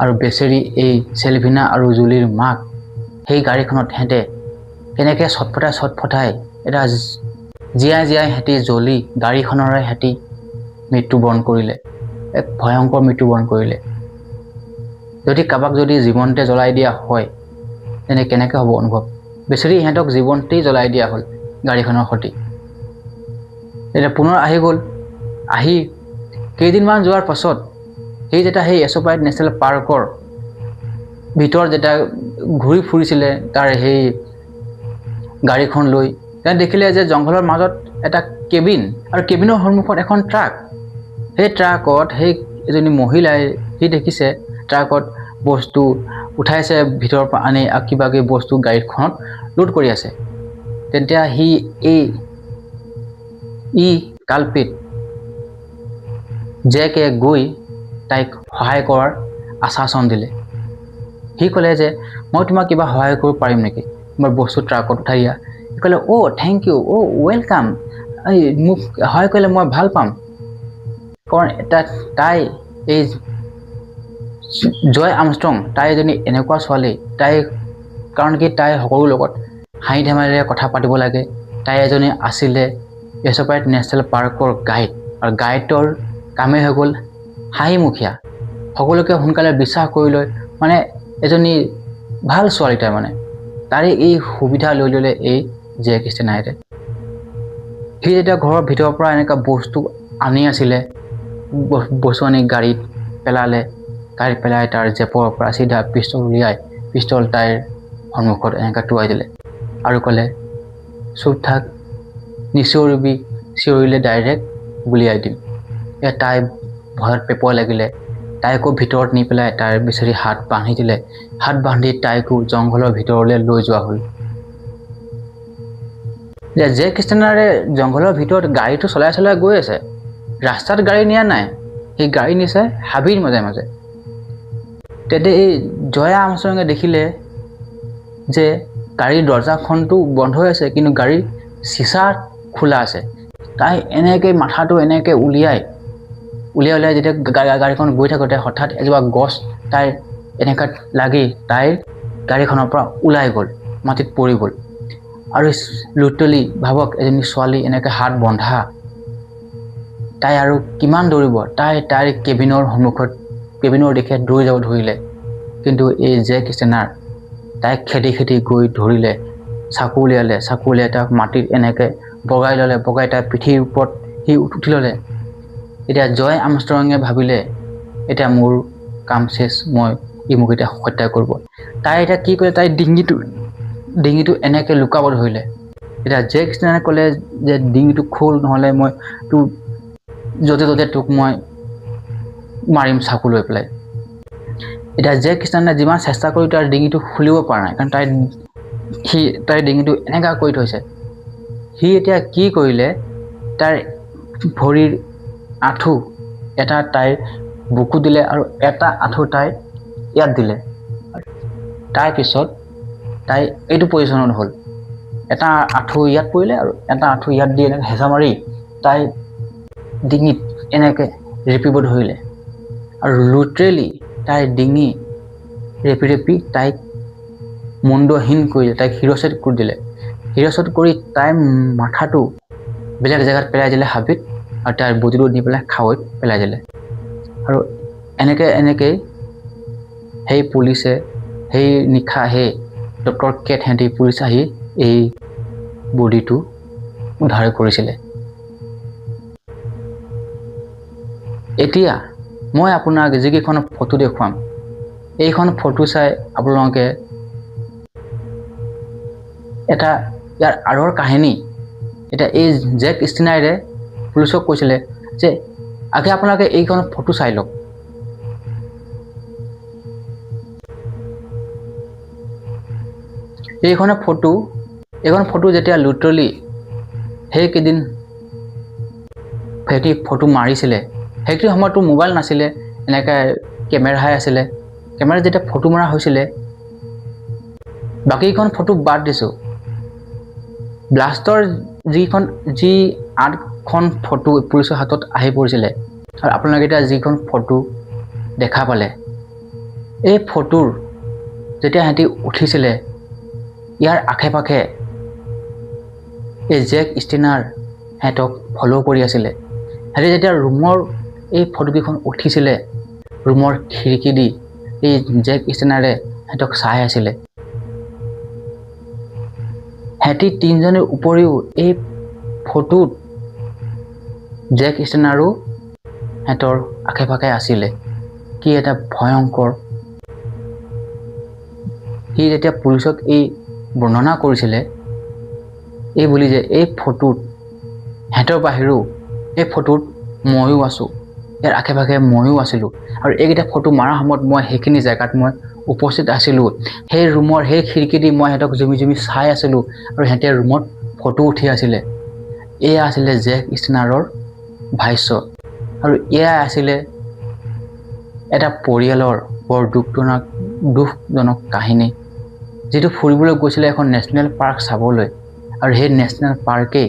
আৰু বেচেৰি এই চেলভিনা আৰু জুলিৰ মাক সেই গাড়ীখনত সিহঁতে কেনেকৈ ছটফটাই এটা জীয়াই সিহঁতি জ্বলি গাড়ীখনৰে সিহঁতি মৃত্যুবৰণ কৰিলে, এক ভয়ংকৰ মৃত্যুবৰণ কৰিলে। যদি কাৰোবাক যদি জীৱনতে জ্বলাই দিয়া হয় তেনে কেনেকৈ হ'ব অনুভৱ। বেচেৰি সিহঁতক জীৱনতেই জ্বলাই দিয়া হ'ল গাড়ীখনৰ সৈতে। এতিয়া পুনৰ আহি গ'ল। আহি কেইদিনমান যোৱাৰ পাছত সেই যেতিয়া সেই এছ'পাইট নেশ্যনেল পাৰ্কৰ ভিতৰত যেতিয়া ঘূৰি ফুৰিছিলে তাৰ সেই গাড়ীখন লৈ, তেওঁ দেখিলে যে জংঘলৰ মাজত এটা কেবিন আৰু কেবিনৰ সন্মুখত এখন ট্ৰাক। সেই ট্ৰাকত সেই এজনী মহিলাই সি দেখিছে ট্ৰাকত বস্তু উঠাইছে ভিতৰৰ পৰা আনি কিবা কিবি বস্তু গাড়ীখনত লোড কৰি আছে। তেতিয়া সি কালপিত জেকে গৈ তাইক সহায় কৰাৰ আশ্বাসন দিলে। সি ক'লে যে মই তোমাক কিবা সহায় কৰিব পাৰিম নেকি, মই বস্তু ট্ৰাকত উঠাই দিয়া। সি ক'লে থেংক ইউ, ৱেলকাম, মোক সহায় কৰিলে মই ভাল পাম। কাৰণ তাই এই জয় আৰ্মষ্ট্ৰং, তাই এজনী এনেকুৱা ছোৱালী, কাৰণ কি তাই সকলোৰ লগত হাঁহি ধেমালিৰে কথা পাতিব লাগে। তাই এজনী আছিলে এছ'পাইট নেশ্যনেল পাৰ্কৰ গাইড, আৰু গাইডৰ কামেই হৈ গ'ল হাঁহিমুখীয়া, সকলোকে সোনকালে বিশ্বাস কৰি লয়, মানে এজনী ভাল ছোৱালী। তাই মানে তাৰে এই সুবিধা লৈ ল'লে এই জেক ষ্টেনাৰে। সি যেতিয়া ঘৰৰ ভিতৰৰ পৰা এনেকুৱা বস্তু আনি আছিলে, বস্তু আনি গাড়ীত পেলালে, গাড়ীত পেলাই তাৰ জেপৰ পৰা চিধা পিষ্টল তাইৰ সন্মুখত এনেকৈ টুৱাই দিলে আৰু ক'লে চুপ থাক, নিচিঞৰিবি, চিঞৰিলে ডাইৰেক্ট গুলিয়াই দিম। তাই ভয়ত পেপৰ লাগিলে। তাইকো ভিতৰত নি পেলাই তাইৰ বেচেৰি হাত বান্ধি দিলে। হাত বান্ধি তাইকো জংঘলৰ ভিতৰলৈ লৈ যোৱা হ'ল। জেক ষ্টেনাৰে জংঘলৰ ভিতৰত গাড়ীটো চলাই গৈ আছে, ৰাস্তাত গাড়ী নিয়া নাই, সেই গাড়ী নিছে হাবিৰ মাজে। তেন্তে এই জয়া আৰ্মষ্ট্ৰঙে দেখিলে যে গাড়ীৰ দৰ্জাখনটো বন্ধ হৈ আছে, কিন্তু গাড়ীৰ চিচা খোলা আছে। তাই এনেকৈ মাথাটো এনেকৈ উলিয়াই উলিয়াই যেতিয়া গাড়ীখন গৈ থাকোঁতে হঠাৎ এজোপা গছ তাইৰ এনেকুৱাত লাগি তাইৰ গাড়ীখনৰ পৰা ওলাই গ'ল, মাটিত পৰি গ'ল। আৰু লুটলি ভাবক, এজনী ছোৱালী এনেকৈ হাত বন্ধা, তাই আৰু কিমান দৌৰিব। তাইৰ কেবিনৰ সন্মুখত, কেবিনৰ দিশে দৌৰি যাব ধৰিলে। কিন্তু এই জেক ষ্টেনাৰ তাইক খেদি গৈ ধৰিলে, চাকু উলিয়াই তাক মাটিত এনেকৈ বগাই ল'লে, বগাই তাইৰ পিঠিৰ ওপৰত সি উঠি ল'লে। এতিয়া জয় আৰ্মষ্ট্ৰঙে ভাবিলে এতিয়া মোৰ কাম শেষ, মোক এতিয়া হত্যা কৰিব। তাই এতিয়া কি কৰিলে, তাইৰ ডিঙিটো এনেকৈ লুকাব ধৰিলে। এতিয়া জেক ষ্টেনাৰে ক'লে যে ডিঙিটো খোল, নহ'লে মই তোৰ য'তে তোক মই মাৰিম চাকু লৈ পেলাই। এতিয়া জেক ষ্টেনাৰে যিমান চেষ্টা কৰি তাৰ ডিঙিটো খুলিব পৰা নাই, কাৰণ তাইৰ ডিঙিটো এনেকুৱা কৰি থৈছে। সি এতিয়া কি কৰিলে, তাৰ ভৰিৰ আঁঠু এটা তাইৰ বুকু দিলে আৰু এটা আঁঠু তাইৰ ইয়াত দিলে। তাৰপিছত তাই এইটো পজিশ্যনত হ'ল, এটা আঁঠু ইয়াত পৰিলে আৰু এটা আঁঠু ইয়াত দি এনেকৈ হেঁচা মাৰি তাই ডিঙিত এনেকৈ ৰেপিব ধৰিলে। আৰু লিটাৰেলি তাইৰ ডিঙি ৰেপি তাইক মুণ্ডহীন কৰিলে, তাইক শিৰচ্ছেদ কৰি দিলে। শিৰচ্ছেদ কৰি তাইৰ মাথাটো বেলেগ জেগাত পেলাই দিলে হাবিত, আৰু তাইৰ বডিটো নি পেলাই খাৱৈত পেলাই দিলে। আৰু এনেকৈ সেই পুলিচে সেই নিশা সেই ডক্টৰ কেট হেনৰি পুলিচ আহি এই বডিটো উদ্ধাৰ কৰিছিলে। এতিয়া মই আপোনাক যিকেইখন ফটো দেখুৱাম, এইখন ফটো চাই আপোনালোকে এটা ইয়াৰ আঁৰৰ কাহিনী, এতিয়া এই জেক ষ্টেনাৰে পুলিচক কৈছিলে যে আগে আপোনালোকে এইখন ফটো চাই লওক। এইখন ফটো যেতিয়া লিটাৰেলি সেইকেইদিন ফটো মাৰিছিলে, সেইখিনি সময়তো মোবাইল নাছিলে, এনেকৈ কেমেৰাহে আছিলে। কেমেৰাত যেতিয়া ফটো মৰা হৈছিলে, বাকীখন ফটো বাদ দিছোঁ, ব্লাষ্টৰ যি 8খন ফটো পুলিচৰ হাতত আহি পৰিছিলে, আৰু আপোনালোকে এতিয়া যিখন ফটো দেখা পালে, এই ফটোৰ যেতিয়া সিহঁতি উঠিছিলে, ইয়াৰ আশে পাশে এই জেক ষ্টেনাৰ সিহঁতক ফ'ল' কৰি আছিলে। সিহঁতি যেতিয়া ৰুমৰ এই ফটোকেইখন উঠিছিলে, ৰুমৰ খিৰিকী দি এই জেক ষ্টেনাৰে সিহঁতক চাই আছিলে। সিহঁতি 3জনৰ উপৰিও এই ফটোত জেক ষ্টেনাৰো সিহঁতৰ আশে পাশে আছিলে। কি এটা ভয়ংকৰ! সি যেতিয়া পুলিচক এই বৰ্ণনা কৰিছিলে, এই বুলি যে এই ফটোত সিহঁতৰ বাহিৰেও এই ফটোত ময়ো আছোঁ, ইয়াৰ আশে পাশে ময়ো আছিলোঁ, আৰু এইকেইটা ফটো মৰাৰ সময়ত মই সেইখিনি জেগাত মই উপস্থিত আছিলোঁ। সেই ৰুমৰ সেই খিৰিকী দি মই সিহঁতক জুমি চাই আছিলোঁ, আৰু সিহঁতে ৰুমত ফটো উঠি আছিলে। এয়া আছিলে জেক ষ্টেনাৰৰ ভাষ্য, আৰু এয়া আছিলে এটা পৰিয়ালৰ বৰ দুখজনক কাহিনী, যিটো ফুৰিবলৈ গৈছিলে এখন নেশ্যনেল পাৰ্ক চাবলৈ, আৰু সেই নেশ্যনেল পাৰ্কেই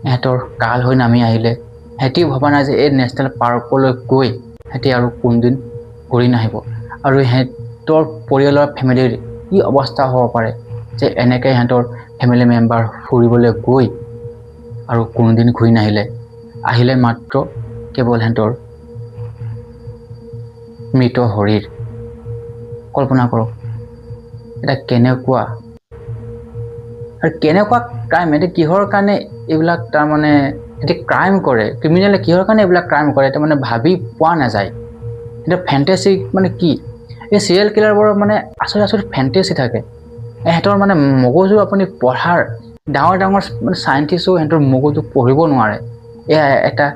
সিহঁতৰ কাল হৈ নামি আহিলে। সিহঁতিও ভবা নাই যে এই নেশ্যনেল পাৰ্কলৈ গৈ সিহঁতি আৰু কোনদিন ঘূৰি নাহিব, আৰু সিহঁতৰ পৰিয়ালৰ ফেমিলিৰ কি অৱস্থা হ'ব পাৰে যে এনেকৈ সিহঁতৰ ফেমিলি মেম্বাৰ ফুৰিবলৈ গৈ আৰু কোনোদিন ঘূৰি আহিলে মাত্ৰ কেৱল সিহঁতৰ মৃত শৰীৰ। কল্পনা কৰক এটা কেনেকুৱা ক্ৰাইম, এতিয়া কিহৰ কাৰণে এইবিলাক তাৰমানে এতিয়া ক্ৰাইম কৰে, ক্ৰিমিনেলে কিহৰ কাৰণে এইবিলাক ক্ৰাইম কৰে, এটা মানে ভাবি পোৱা নাযায়। এতিয়া ফেণ্টেচি মানে কি, এই চিৰিয়েল কিলাৰবোৰৰ মানে আচৰিত ফেণ্টেচি থাকে। সিহঁতৰ মানে মগজু আপুনি পঢ়াৰ ডাঙৰ মানে চাইণ্টিষ্টো সিহঁতৰ মগজু পঢ়িব নোৱাৰে। এয়া এটা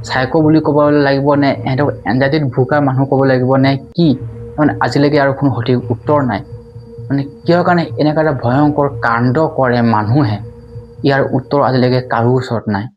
চাইকো বুলি ক'ব লাগিব নে, সিহঁতক এনজাইটিত ভোগা মানুহ ক'ব লাগিব নে কি, মানে আজিলৈকে আৰু কোনো সঠিক উত্তৰ নাই। মানে কিহৰ কাৰণে এনেকুৱা এটা ভয়ংকৰ কাণ্ড কৰে মানুহে, ইয়াৰ উত্তৰ আজিলৈকে কাৰো ওচৰত নাই।